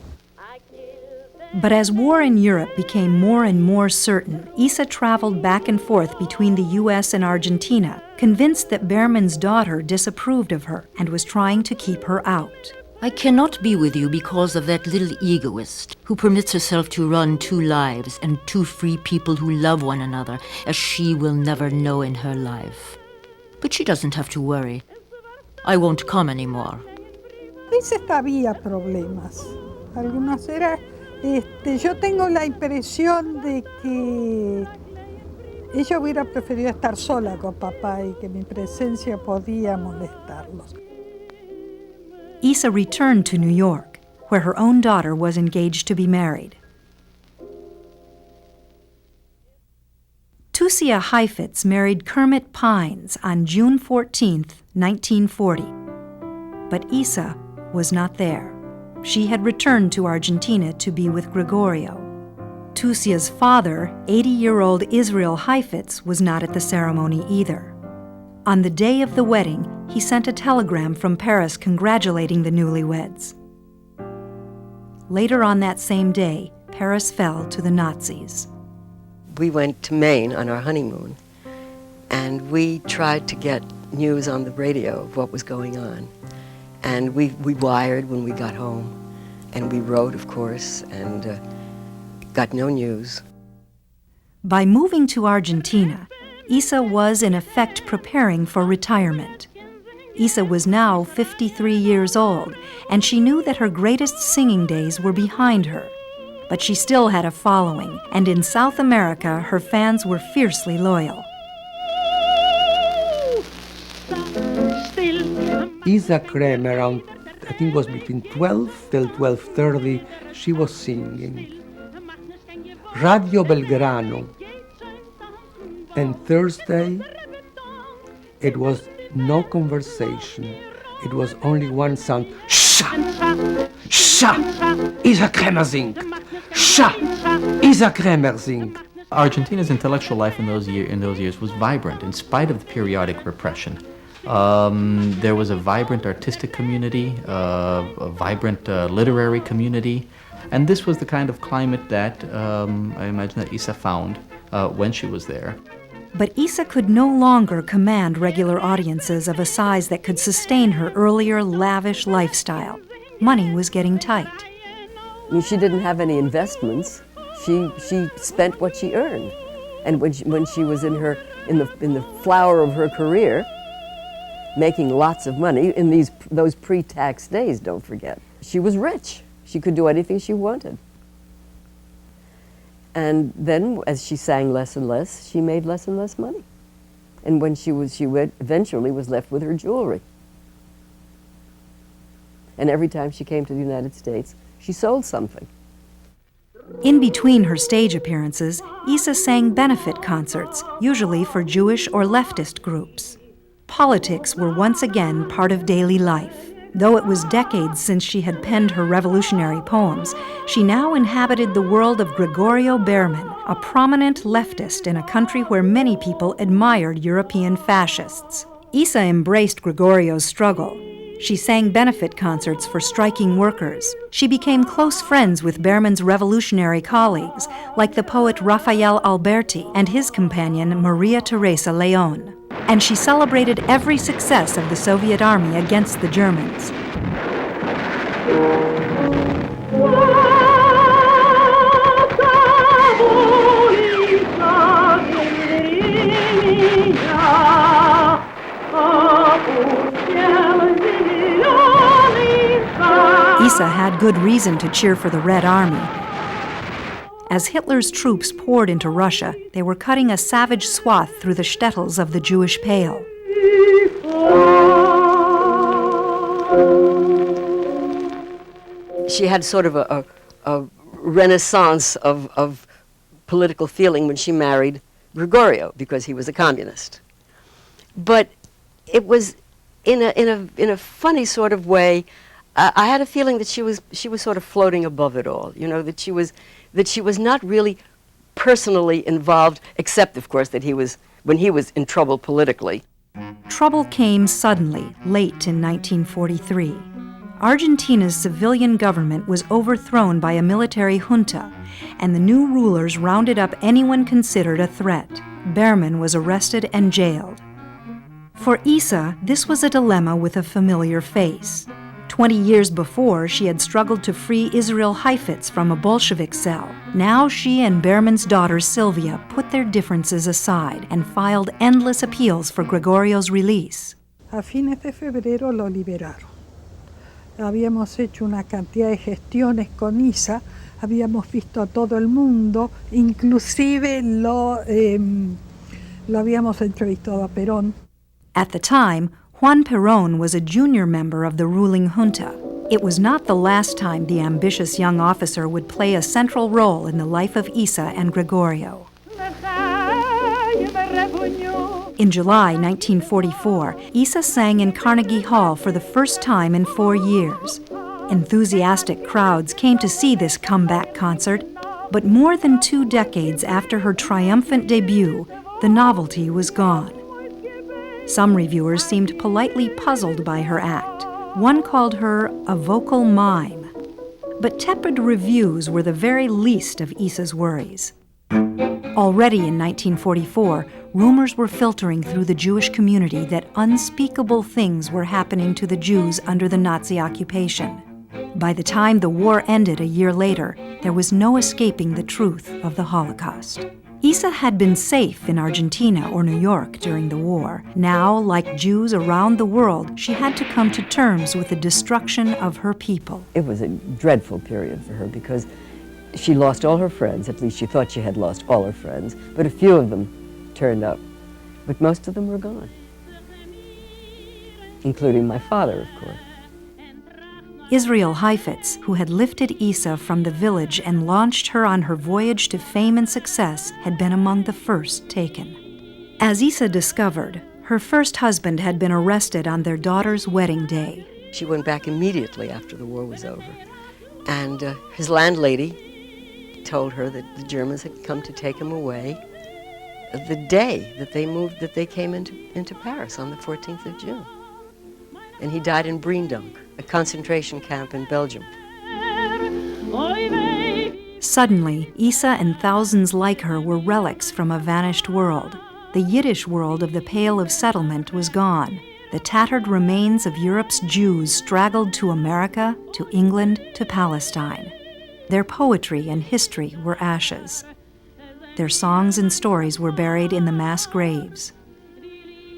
But as war in Europe became more and more certain, Isa traveled back and forth between the U.S. and Argentina, convinced that Behrman's daughter disapproved of her and was trying to keep her out. I cannot be with you because of that little egoist who permits herself to run two lives and two free people who love one another as she will never know in her life. But she doesn't have to worry. I won't come anymore. A veces había problemas. Algunas era, yo tengo la impresión de que ella hubiera preferido estar sola con papá y que mi presencia podía molestarlos. Isa returned to New York, where her own daughter was engaged to be married. Tusia Heifetz married Kermit Pines on June 14, 1940. But Isa was not there. She had returned to Argentina to be with Gregorio. Tusia's father, 80-year-old Israel Heifetz, was not at the ceremony either. On the day of the wedding, he sent a telegram from Paris congratulating the newlyweds. Later on that same day, Paris fell to the Nazis. We went to Maine on our honeymoon, and we tried to get news on the radio of what was going on. And we wired when we got home, and we wrote, of course, and got no news. By moving to Argentina, Isa was in effect preparing for retirement. Isa was now 53 years old, and she knew that her greatest singing days were behind her. But she still had a following, and in South America, her fans were fiercely loyal. Isa Kremer, around, I think it was between 12 till 12:30, she was singing. Radio Belgrano. And Thursday, it was no conversation. It was only one sound. Sha! Sha! Isa Kremer singt! Sha! Isa Kremer singt! Argentina's intellectual life in those years was vibrant in spite of the periodic repression. There was a vibrant artistic community, a vibrant literary community, and this was the kind of climate that I imagine that Isa found when she was there. But Isa could no longer command regular audiences of a size that could sustain her earlier lavish lifestyle. Money was getting tight. I mean, she didn't have any investments. She spent what she earned, and when she was in the flower of her career, making lots of money in those pre-tax days. Don't forget, she was rich. She could do anything she wanted. And then, as she sang less and less, she made less and less money. And when she eventually was left with her jewelry. And every time she came to the United States, she sold something. In between her stage appearances, Isa sang benefit concerts, usually for Jewish or leftist groups. Politics were once again part of daily life. Though it was decades since she had penned her revolutionary poems, she now inhabited the world of Gregorio Berman, a prominent leftist in a country where many people admired European fascists. Isa embraced Gregorio's struggle. She sang benefit concerts for striking workers. She became close friends with Berman's revolutionary colleagues, like the poet Rafael Alberti and his companion Maria Teresa León. And she celebrated every success of the Soviet army against the Germans. Isa had good reason to cheer for the Red Army. As Hitler's troops poured into Russia, they were cutting a savage swath through the shtetls of the Jewish Pale. She had sort of a renaissance of political feeling when she married Gregorio, because he was a communist. But it was in a funny sort of way. I had a feeling that she was sort of floating above it all. You know, that she was not really personally involved, except of course that when he was in trouble politically. Trouble came suddenly, late in 1943. Argentina's civilian government was overthrown by a military junta, and the new rulers rounded up anyone considered a threat. Berman was arrested and jailed. For Isa, this was a dilemma with a familiar face. 20 years before, she had struggled to free Israel Heifetz from a Bolshevik cell. Now she and Berman's daughter Sylvia put their differences aside and filed endless appeals for Gregorio's release. A fines de febrero lo liberaron. Habíamos hecho una cantidad de gestiones con Isa, habíamos visto a todo el mundo, inclusive lo habíamos entrevistado a Perón. At the time, Juan Perón was a junior member of the ruling junta. It was not the last time the ambitious young officer would play a central role in the life of Isa and Gregorio. In July 1944, Isa sang in Carnegie Hall for the first time in 4 years. Enthusiastic crowds came to see this comeback concert, but more than 2 decades after her triumphant debut, the novelty was gone. Some reviewers seemed politely puzzled by her act. One called her a vocal mime. But tepid reviews were the very least of Isa's worries. Already in 1944, rumors were filtering through the Jewish community that unspeakable things were happening to the Jews under the Nazi occupation. By the time the war ended a year later, there was no escaping the truth of the Holocaust. Isa had been safe in Argentina or New York during the war. Now, like Jews around the world, she had to come to terms with the destruction of her people. It was a dreadful period for her because she lost all her friends. At least she thought she had lost all her friends, but a few of them turned up. But most of them were gone, including my father, of course. Israel Heifetz, who had lifted Isa from the village and launched her on her voyage to fame and success, had been among the first taken. As Isa discovered, her first husband had been arrested on their daughter's wedding day. She went back immediately after the war was over, and his landlady told her that the Germans had come to take him away the day that they came into Paris on the 14th of June. And he died in Breendonk, a concentration camp in Belgium. Suddenly, Isa and thousands like her were relics from a vanished world. The Yiddish world of the Pale of Settlement was gone. The tattered remains of Europe's Jews straggled to America, to England, to Palestine. Their poetry and history were ashes. Their songs and stories were buried in the mass graves.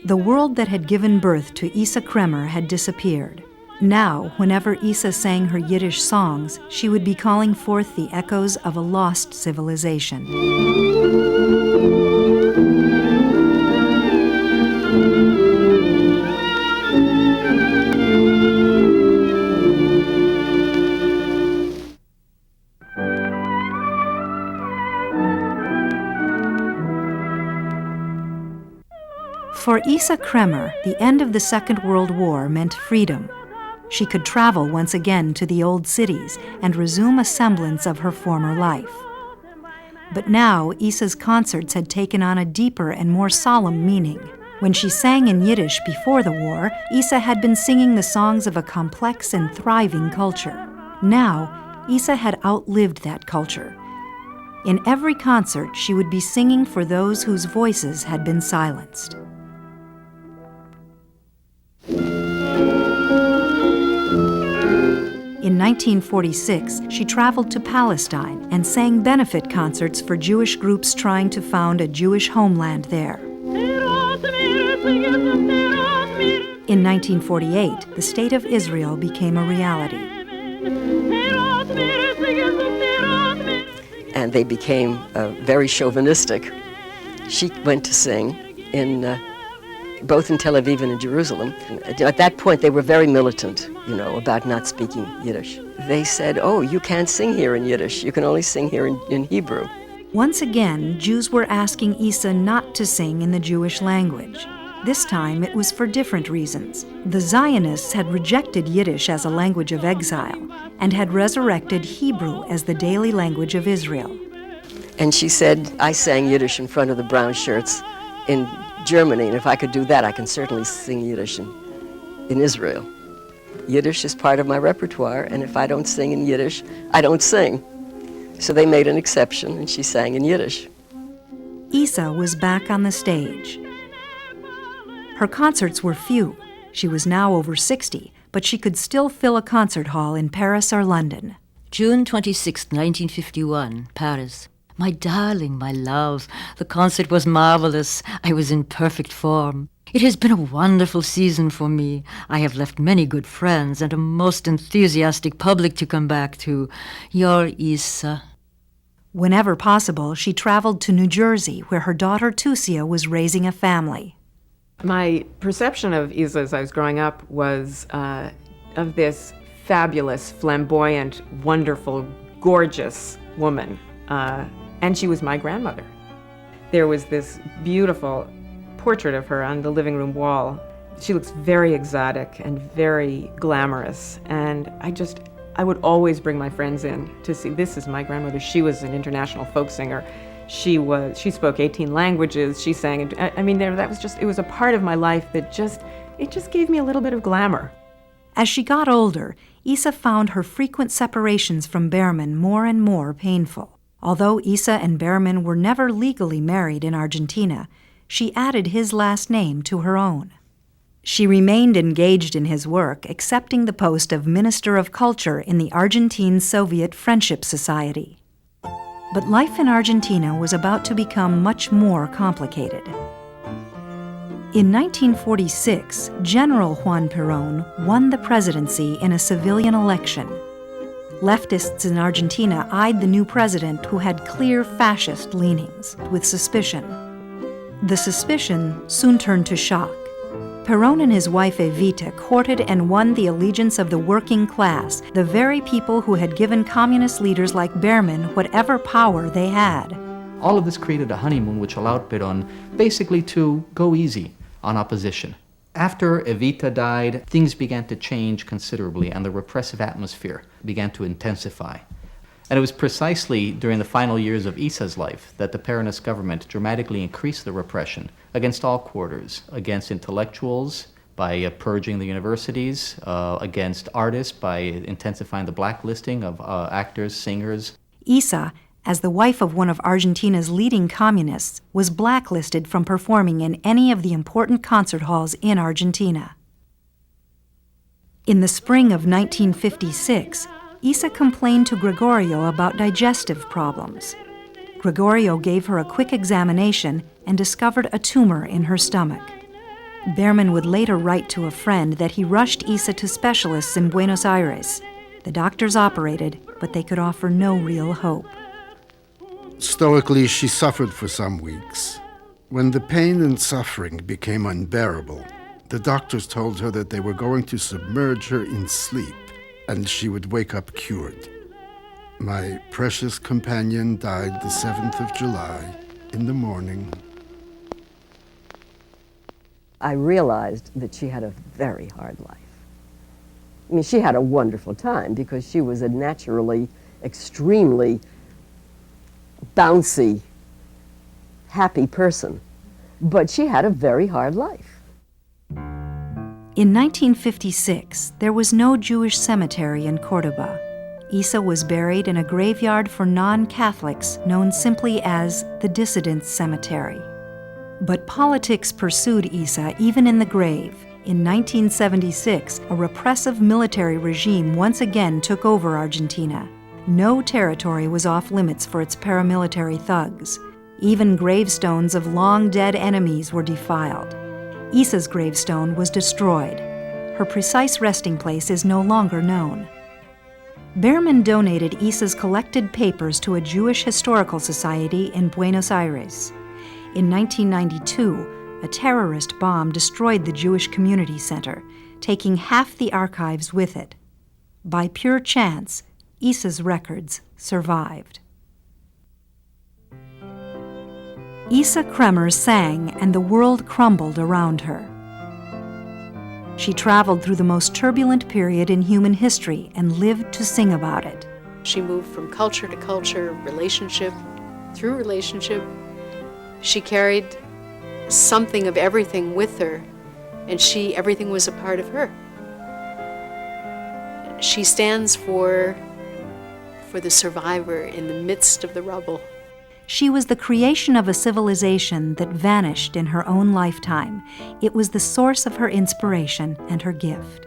The world that had given birth to Isa Kremer had disappeared. Now, whenever Isa sang her Yiddish songs, she would be calling forth the echoes of a lost civilization. For Isa Kremer, the end of the Second World War meant freedom. She could travel once again to the old cities and resume a semblance of her former life. But now, Isa's concerts had taken on a deeper and more solemn meaning. When she sang in Yiddish before the war, Isa had been singing the songs of a complex and thriving culture. Now, Isa had outlived that culture. In every concert, she would be singing for those whose voices had been silenced. In 1946, she traveled to Palestine and sang benefit concerts for Jewish groups trying to found a Jewish homeland there. In 1948, the State of Israel became a reality. And they became very chauvinistic. She went to sing in both in Tel Aviv and in Jerusalem. At that point, they were very militant, about not speaking Yiddish. They said, oh, you can't sing here in Yiddish. You can only sing here in Hebrew. Once again, Jews were asking Isa not to sing in the Jewish language. This time, it was for different reasons. The Zionists had rejected Yiddish as a language of exile and had resurrected Hebrew as the daily language of Israel. And she said, I sang Yiddish in front of the brown shirts in Germany, and if I could do that, I can certainly sing Yiddish in Israel. Yiddish is part of my repertoire, and if I don't sing in Yiddish, I don't sing. So they made an exception, and she sang in Yiddish. Isa was back on the stage. Her concerts were few. She was now over 60, but she could still fill a concert hall in Paris or London. June 26, 1951, Paris. My darling, my love, the concert was marvelous. I was in perfect form. It has been a wonderful season for me. I have left many good friends and a most enthusiastic public to come back to. Your Isa. Whenever possible, she traveled to New Jersey, where her daughter Tusia was raising a family. My perception of Isa as I was growing up was of this fabulous, flamboyant, wonderful, gorgeous woman. And she was my grandmother. There was this beautiful portrait of her on the living room wall. She looks very exotic and very glamorous. And I would always bring my friends in to see, this is my grandmother. She was an international folk singer. She spoke 18 languages. She sang, it was a part of my life that it just gave me a little bit of glamour. As she got older, Isa found her frequent separations from Berman more and more painful. Although Isa and Berman were never legally married in Argentina, she added his last name to her own. She remained engaged in his work, accepting the post of Minister of Culture in the Argentine-Soviet Friendship Society. But life in Argentina was about to become much more complicated. In 1946, General Juan Perón won the presidency in a civilian election. Leftists in Argentina eyed the new president, who had clear fascist leanings, with suspicion. The suspicion soon turned to shock. Perón and his wife Evita courted and won the allegiance of the working class, the very people who had given communist leaders like Berman whatever power they had. All of this created a honeymoon which allowed Perón basically to go easy on opposition. After Evita died, things began to change considerably and the repressive atmosphere began to intensify. And it was precisely during the final years of Isa's life that the Peronist government dramatically increased the repression against all quarters, against intellectuals by purging the universities, against artists by intensifying the blacklisting of actors, singers. Isa, as the wife of one of Argentina's leading communists, was blacklisted from performing in any of the important concert halls in Argentina. In the spring of 1956, Isa complained to Gregorio about digestive problems. Gregorio gave her a quick examination and discovered a tumor in her stomach. Berman would later write to a friend that he rushed Isa to specialists in Buenos Aires. The doctors operated, but they could offer no real hope. Stoically, she suffered for some weeks. When the pain and suffering became unbearable, the doctors told her that they were going to submerge her in sleep, and she would wake up cured. My precious companion died the 7th of July in the morning. I realized that she had a very hard life. I mean, she had a wonderful time because she was a naturally extremely bouncy, happy person. But she had a very hard life. In 1956, there was no Jewish cemetery in Cordoba. Isa was buried in a graveyard for non-Catholics known simply as the Dissidents Cemetery. But politics pursued Isa even in the grave. In 1976, a repressive military regime once again took over Argentina. No territory was off limits for its paramilitary thugs. Even gravestones of long-dead enemies were defiled. Isa's gravestone was destroyed. Her precise resting place is no longer known. Behrman donated Isa's collected papers to a Jewish historical society in Buenos Aires. In 1992, a terrorist bomb destroyed the Jewish Community Center, taking half the archives with it. By pure chance, Isa's records survived. Isa Kremer sang, and the world crumbled around her. She traveled through the most turbulent period in human history and lived to sing about it. She moved from culture to culture, relationship through relationship. She carried something of everything with her, and everything was a part of her. She stands for the survivor in the midst of the rubble. She was the creation of a civilization that vanished in her own lifetime. It was the source of her inspiration and her gift.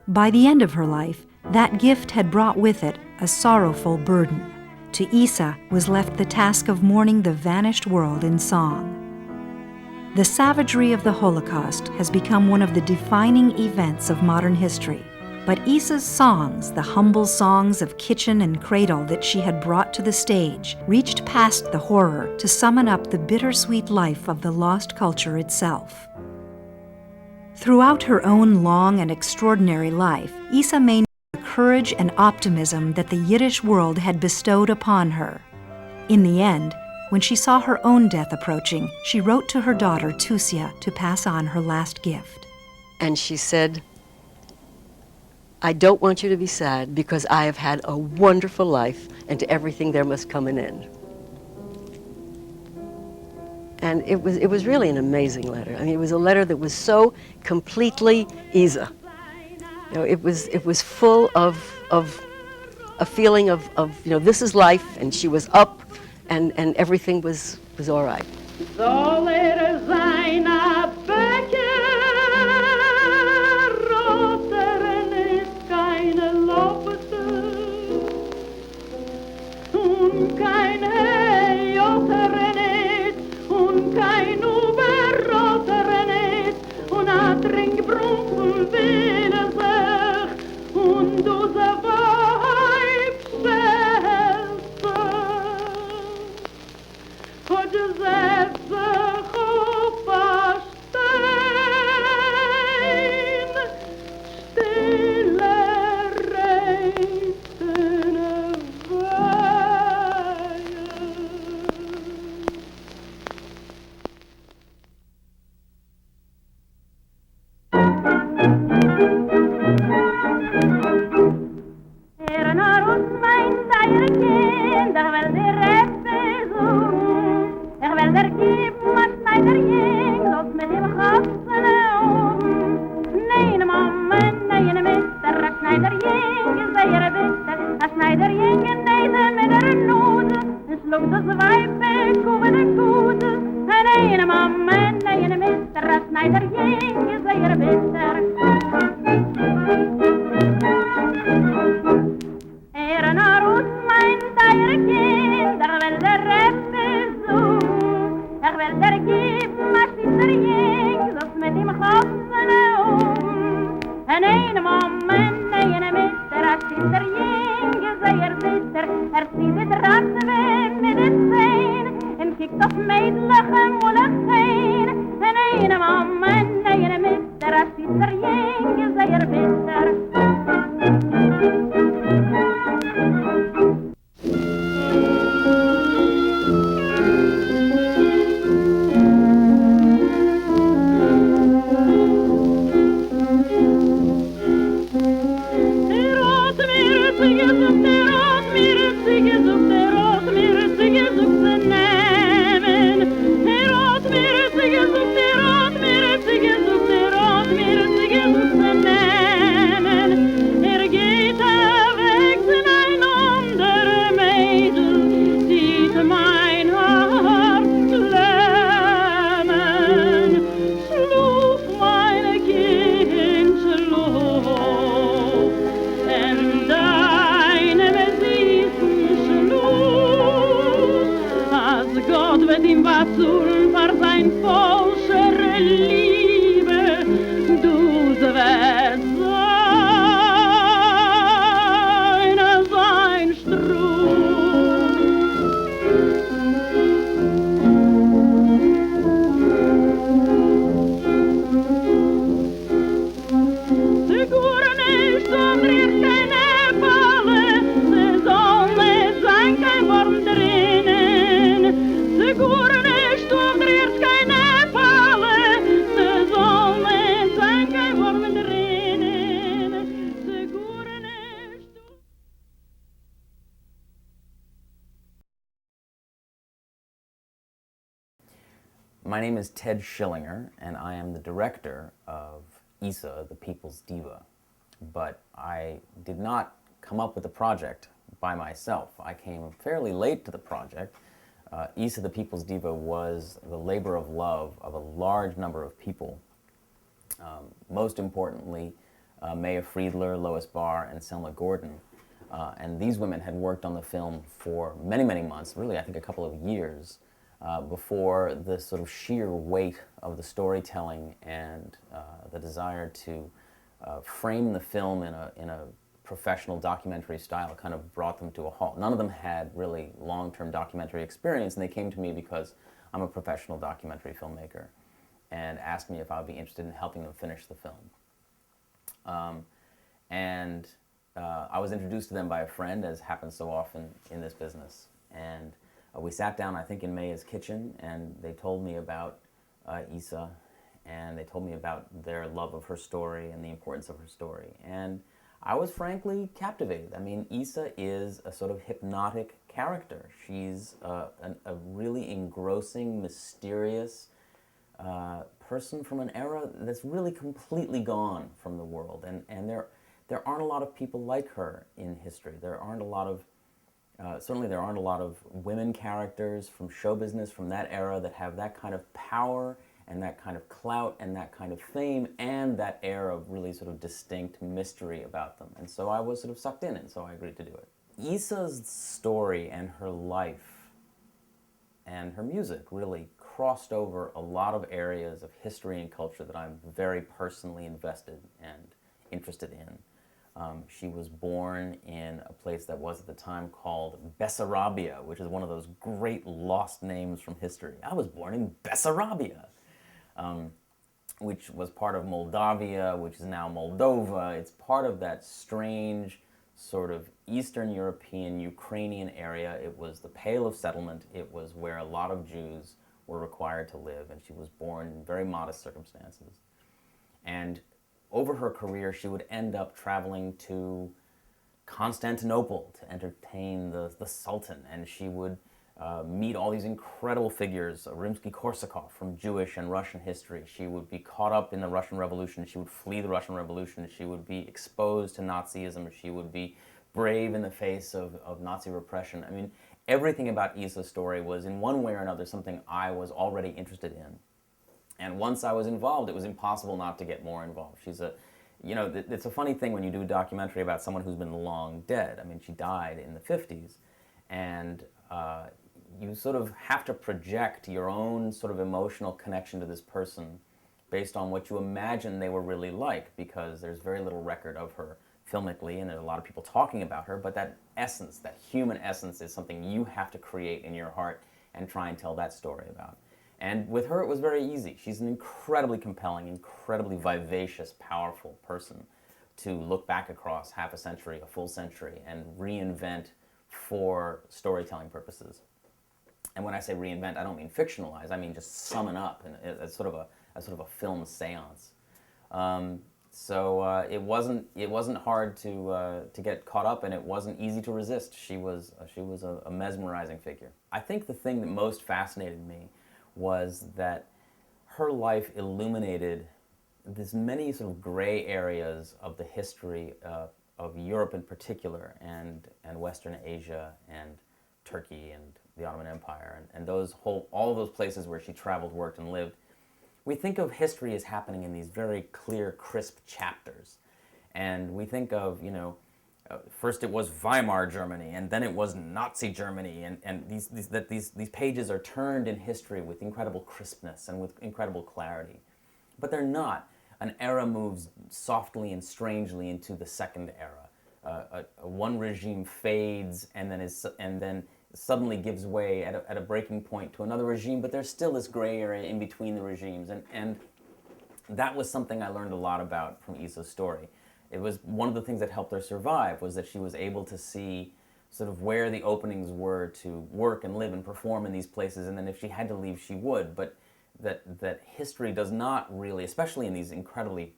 By the end of her life, that gift had brought with it a sorrowful burden. To Isa was left the task of mourning the vanished world in song. The savagery of the Holocaust has become one of the defining events of modern history. But Isa's songs, the humble songs of kitchen and cradle that she had brought to the stage, reached past the horror to summon up the bittersweet life of the lost culture itself. Throughout her own long and extraordinary life, Isa maintained the courage and optimism that the Yiddish world had bestowed upon her. In the end, when she saw her own death approaching, she wrote to her daughter, Tusia, to pass on her last gift. And she said, I don't want you to be sad because I have had a wonderful life, and to everything there must come an end. And it was really an amazing letter. I mean, it was a letter that was so completely Isa. You know, it was full of a feeling of this is life, and she was up, and everything was all right. Soll sein a Bäcker, Roteren ist keine Lobte, und kein Hejoteren ist, und kein Uberroteren ist, und a Trinkbrumpel will sich, und du se Weib schätze. For Giuseppe My name is Ted Schillinger, and I am the director of Isa, the People's Diva. But I did not come up with the project by myself. I came fairly late to the project. Isa, the People's Diva was the labor of love of a large number of people. Most importantly, Maya Friedler, Lois Barr, and Selma Gordon. And these women had worked on the film for many, many months, really I think a couple of years, before the sort of sheer weight of the storytelling and the desire to frame the film in a professional documentary style kind of brought them to a halt. None of them had really long-term documentary experience, and they came to me because I'm a professional documentary filmmaker and asked me if I would be interested in helping them finish the film. I was introduced to them by a friend, as happens so often in this business. And we sat down, I think, in Maya's kitchen, and they told me about Isa, and they told me about their love of her story and the importance of her story. And I was frankly captivated. I mean, Isa is a sort of hypnotic character. She's a really engrossing, mysterious person from an era that's really completely gone from the world. And there aren't a lot of people like her in history. There aren't a lot of, certainly there aren't a lot of women characters from show business from that era that have that kind of power and that kind of clout and that kind of fame and that air of really sort of distinct mystery about them. And so I was sort of sucked in, and so I agreed to do it. Isa's story and her life and her music really crossed over a lot of areas of history and culture that I'm very personally invested and interested in. She was born in a place that was at the time called Bessarabia, which is one of those great lost names from history. I was born in Bessarabia, which was part of Moldavia, which is now Moldova. It's part of that strange sort of Eastern European, Ukrainian area. It was the Pale of Settlement. It was where a lot of Jews were required to live, and she was born in very modest circumstances. And over her career, she would end up traveling to Constantinople to entertain the Sultan, and she would meet all these incredible figures, Rimsky-Korsakov from Jewish and Russian history. She would be caught up in the Russian Revolution. She would flee the Russian Revolution. She would be exposed to Nazism. She would be brave in the face of Nazi repression. I mean, everything about Isa's story was, in one way or another, something I was already interested in. And once I was involved, it was impossible not to get more involved. She's it's a funny thing when you do a documentary about someone who's been long dead. I mean, she died in the 50s, and you sort of have to project your own sort of emotional connection to this person based on what you imagine they were really like, because there's very little record of her filmically, and there's a lot of people talking about her, but that essence, that human essence, is something you have to create in your heart and try and tell that story about. And with her, it was very easy. She's an incredibly compelling, incredibly vivacious, powerful person to look back across half a century, a full century, and reinvent for storytelling purposes. And when I say reinvent, I don't mean fictionalize. I mean just summon up as sort of a film séance. It wasn't hard to get caught up, and it wasn't easy to resist. She was a mesmerizing figure. I think the thing that most fascinated me was that her life illuminated this many sort of gray areas of the history of Europe in particular, and Western Asia, and Turkey, and the Ottoman Empire, and all of those places where she traveled, worked, and lived. We think of history as happening in these very clear, crisp chapters, and we think of, first it was Weimar Germany, and then it was Nazi Germany, and these pages are turned in history with incredible crispness and with incredible clarity. But they're not. An era moves softly and strangely into the second era. One regime fades and then suddenly gives way at a breaking point to another regime, but there's still this gray area in between the regimes, and that was something I learned a lot about from Isa's story. It was one of the things that helped her survive, was that she was able to see sort of where the openings were to work and live and perform in these places, and then if she had to leave, she would. But that history does not really, especially in these incredibly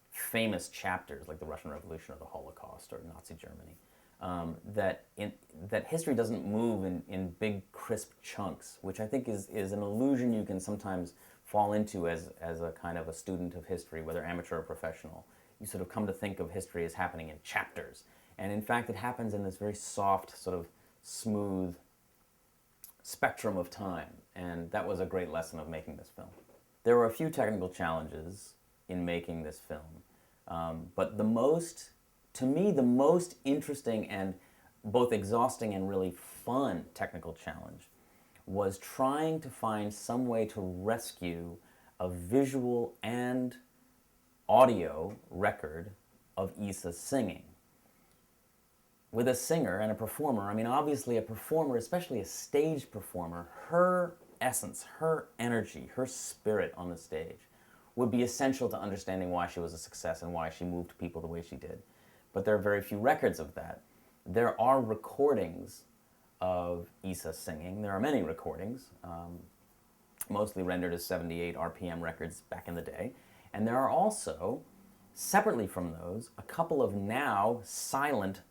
famous chapters like the Russian Revolution or the Holocaust or Nazi Germany, that history doesn't move in big, crisp chunks, which I think is an illusion you can sometimes fall into as a kind of a student of history, whether amateur or professional. You sort of come to think of history as happening in chapters. And in fact, it happens in this very soft, sort of smooth spectrum of time. And that was a great lesson of making this film. There were a few technical challenges in making this film. But to me, the most interesting and both exhausting and really fun technical challenge was trying to find some way to rescue a visual and audio record of Isa's singing. With a singer and a performer, I mean, obviously a performer, especially a stage performer, her essence, her energy, her spirit on the stage would be essential to understanding why she was a success and why she moved people the way she did. But there are very few records of that. There are recordings of Isa singing. There are many recordings, mostly rendered as 78 RPM records back in the day. And there are also, separately from those, a couple of now silent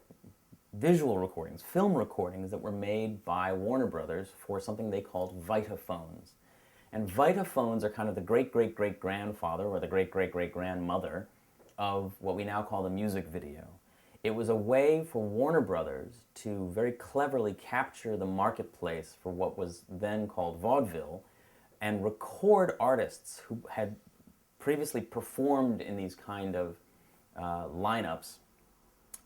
visual recordings, film recordings that were made by Warner Brothers for something they called Vitaphones. And Vitaphones are kind of the great-great-great-grandfather or the great-great-great-grandmother of what we now call the music video. It was a way for Warner Brothers to very cleverly capture the marketplace for what was then called vaudeville and record artists who had previously performed in these kind of lineups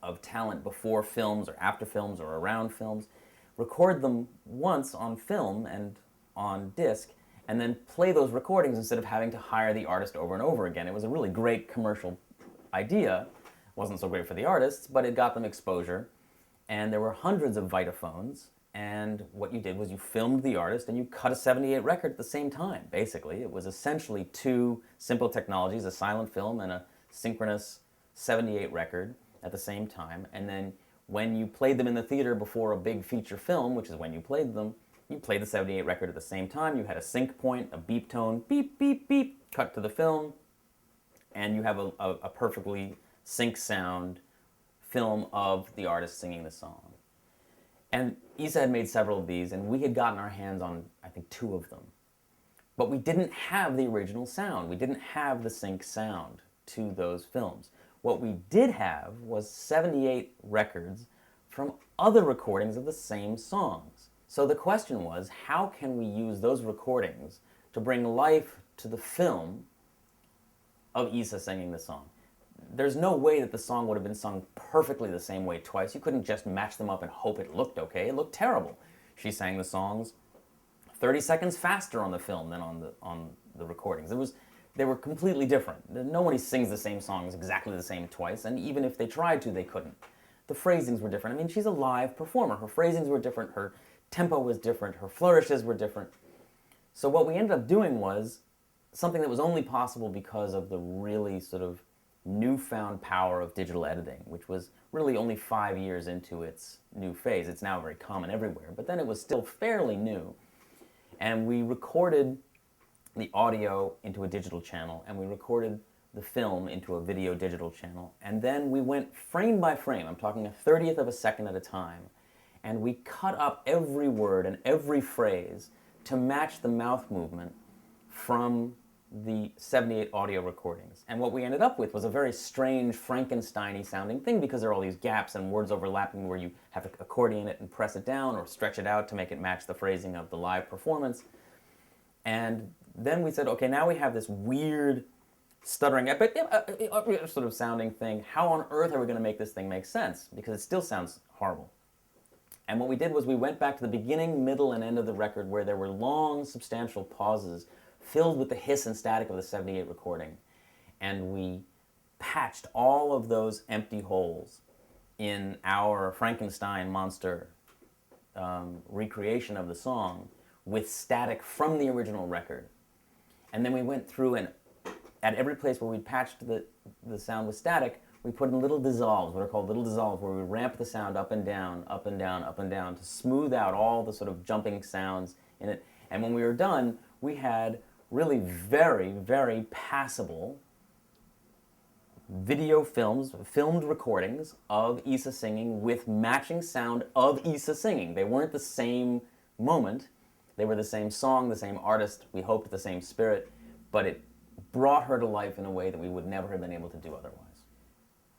of talent before films or after films or around films, record them once on film and on disc, and then play those recordings instead of having to hire the artist over and over again. It was a really great commercial idea. Wasn't so great for the artists, but it got them exposure. And there were hundreds of Vitaphones, and what you did was you filmed the artist and you cut a 78 record at the same time, basically. It was essentially two simple technologies, a silent film and a synchronous 78 record at the same time. And then when you played them in the theater before a big feature film, which is when you played them, you played the 78 record at the same time. You had a sync point, a beep tone, beep, beep, beep, cut to the film, and you have a perfectly sync sound film of the artist singing the song. And Isa had made several of these, and we had gotten our hands on, I think, 2 of them. But we didn't have the original sound. We didn't have the sync sound to those films. What we did have was 78 records from other recordings of the same songs. So the question was, how can we use those recordings to bring life to the film of Isa singing the song? There's no way that the song would have been sung perfectly the same way twice. You couldn't just match them up and hope it looked okay. It looked terrible. She sang the songs 30 seconds faster on the film than on the recordings. They were completely different. Nobody sings the same songs exactly the same twice, and even if they tried to, they couldn't. The phrasings were different. I mean, she's a live performer. Her phrasings were different, her tempo was different, her flourishes were different. So what we ended up doing was something that was only possible because of the really sort of newfound power of digital editing, which was really only 5 years into its new phase. It's now very common everywhere, but then it was still fairly new. And we recorded the audio into a digital channel, and we recorded the film into a video digital channel, and then we went frame by frame, I'm talking a 30th of a second at a time, and we cut up every word and every phrase to match the mouth movement from the 78 audio recordings. And what we ended up with was a very strange Frankenstein-y sounding thing, because there are all these gaps and words overlapping where you have to accordion it and press it down or stretch it out to make it match the phrasing of the live performance. And then we said, okay, now we have this weird stuttering, sort of sounding thing. How on earth are we going to make this thing make sense? Because it still sounds horrible. And what we did was we went back to the beginning, middle, and end of the record where there were long, substantial pauses filled with the hiss and static of the 78 recording. And we patched all of those empty holes in our Frankenstein monster recreation of the song with static from the original record. And then we went through and at every place where we patched the sound with static, we put in little dissolves, what are called little dissolves, where we ramp the sound up and down, up and down, up and down to smooth out all the sort of jumping sounds in it. And when we were done, we had really very, very passable, video films, filmed recordings of Issa singing with matching sound of Issa singing. They weren't the same moment. They were the same song, the same artist, we hoped the same spirit, but it brought her to life in a way that we would never have been able to do otherwise.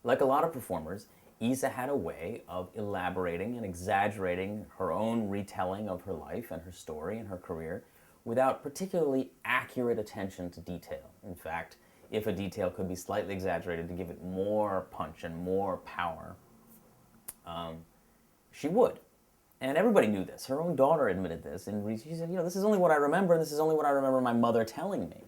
Like a lot of performers, Issa had a way of elaborating and exaggerating her own retelling of her life and her story and her career without particularly accurate attention to detail. In fact, if a detail could be slightly exaggerated to give it more punch and more power, she would. And everybody knew this. Her own daughter admitted this, and she said, this is only what I remember, and this is only what I remember my mother telling me.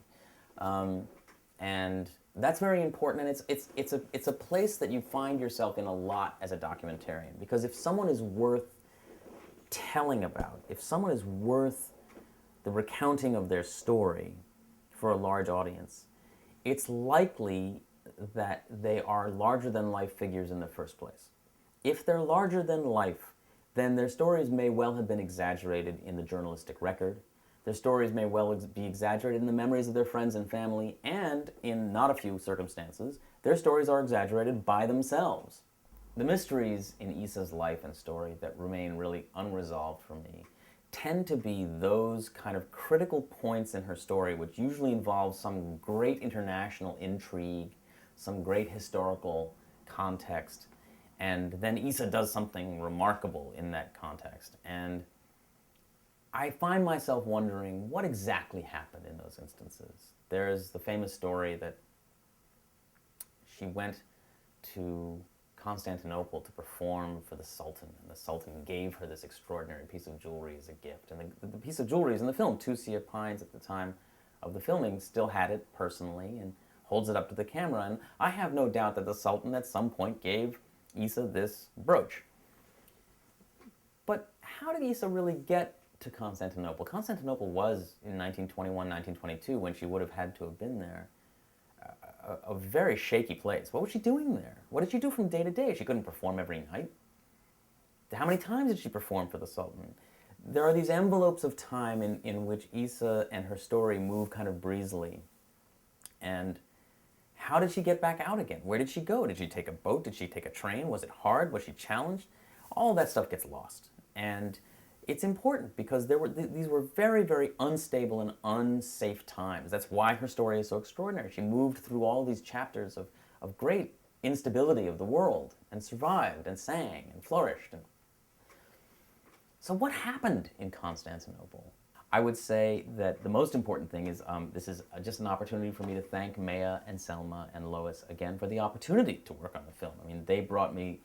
And that's very important, and it's a place that you find yourself in a lot as a documentarian, because if someone is worth telling about, if someone is worth the recounting of their story for a large audience, it's likely that they are larger-than-life figures in the first place. If they're larger than life, then their stories may well have been exaggerated in the journalistic record. Their stories may well be exaggerated in the memories of their friends and family, and in not a few circumstances, their stories are exaggerated by themselves. The mysteries in Issa's life and story that remain really unresolved for me tend to be those kind of critical points in her story which usually involve some great international intrigue, some great historical context, and then Issa does something remarkable in that context. And I find myself wondering what exactly happened in those instances. There's the famous story that she went to Constantinople to perform for the Sultan, and the Sultan gave her this extraordinary piece of jewelry as a gift. And the piece of jewelry is in the film. Tusia Pines, at the time of the filming, still had it personally and holds it up to the camera. And I have no doubt that the Sultan at some point gave Issa this brooch. But how did Issa really get to Constantinople? Constantinople was, in 1921, 1922, when she would have had to have been there, a very shaky place. What was she doing there? What did she do from day to day? She couldn't perform every night. How many times did she perform for the Sultan? There are these envelopes of time in which Issa and her story move kind of breezily. And how did she get back out again? Where did she go? Did she take a boat? Did she take a train? Was it hard? Was she challenged? All that stuff gets lost. And it's important because these were very, very unstable and unsafe times. That's why her story is so extraordinary. She moved through all these chapters of great instability of the world and survived and sang and flourished. So what happened in Constantinople? I would say that the most important thing is this is just an opportunity for me to thank Maya and Selma and Lois again for the opportunity to work on the film. I mean, they brought me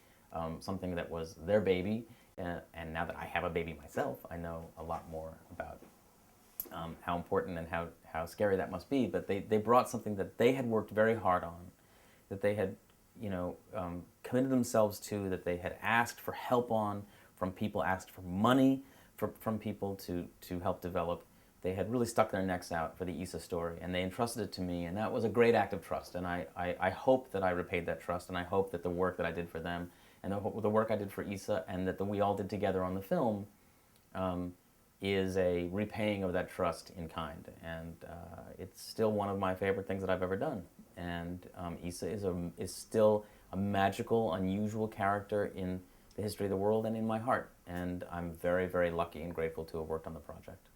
something that was their baby, and now that I have a baby myself, I know a lot more about how important and how scary that must be. But they brought something that they had worked very hard on, that they had committed themselves to, that they had asked for help on from people, asked for money from people to help develop. They had really stuck their necks out for the Issa story, and they entrusted it to me, and that was a great act of trust. And I hope that I repaid that trust, and I hope that the work that I did for them and the work I did for Issa and that we all did together on the film is a repaying of that trust in kind. And it's still one of my favorite things that I've ever done. And Issa is still a magical, unusual character in the history of the world and in my heart. And I'm very, very lucky and grateful to have worked on the project.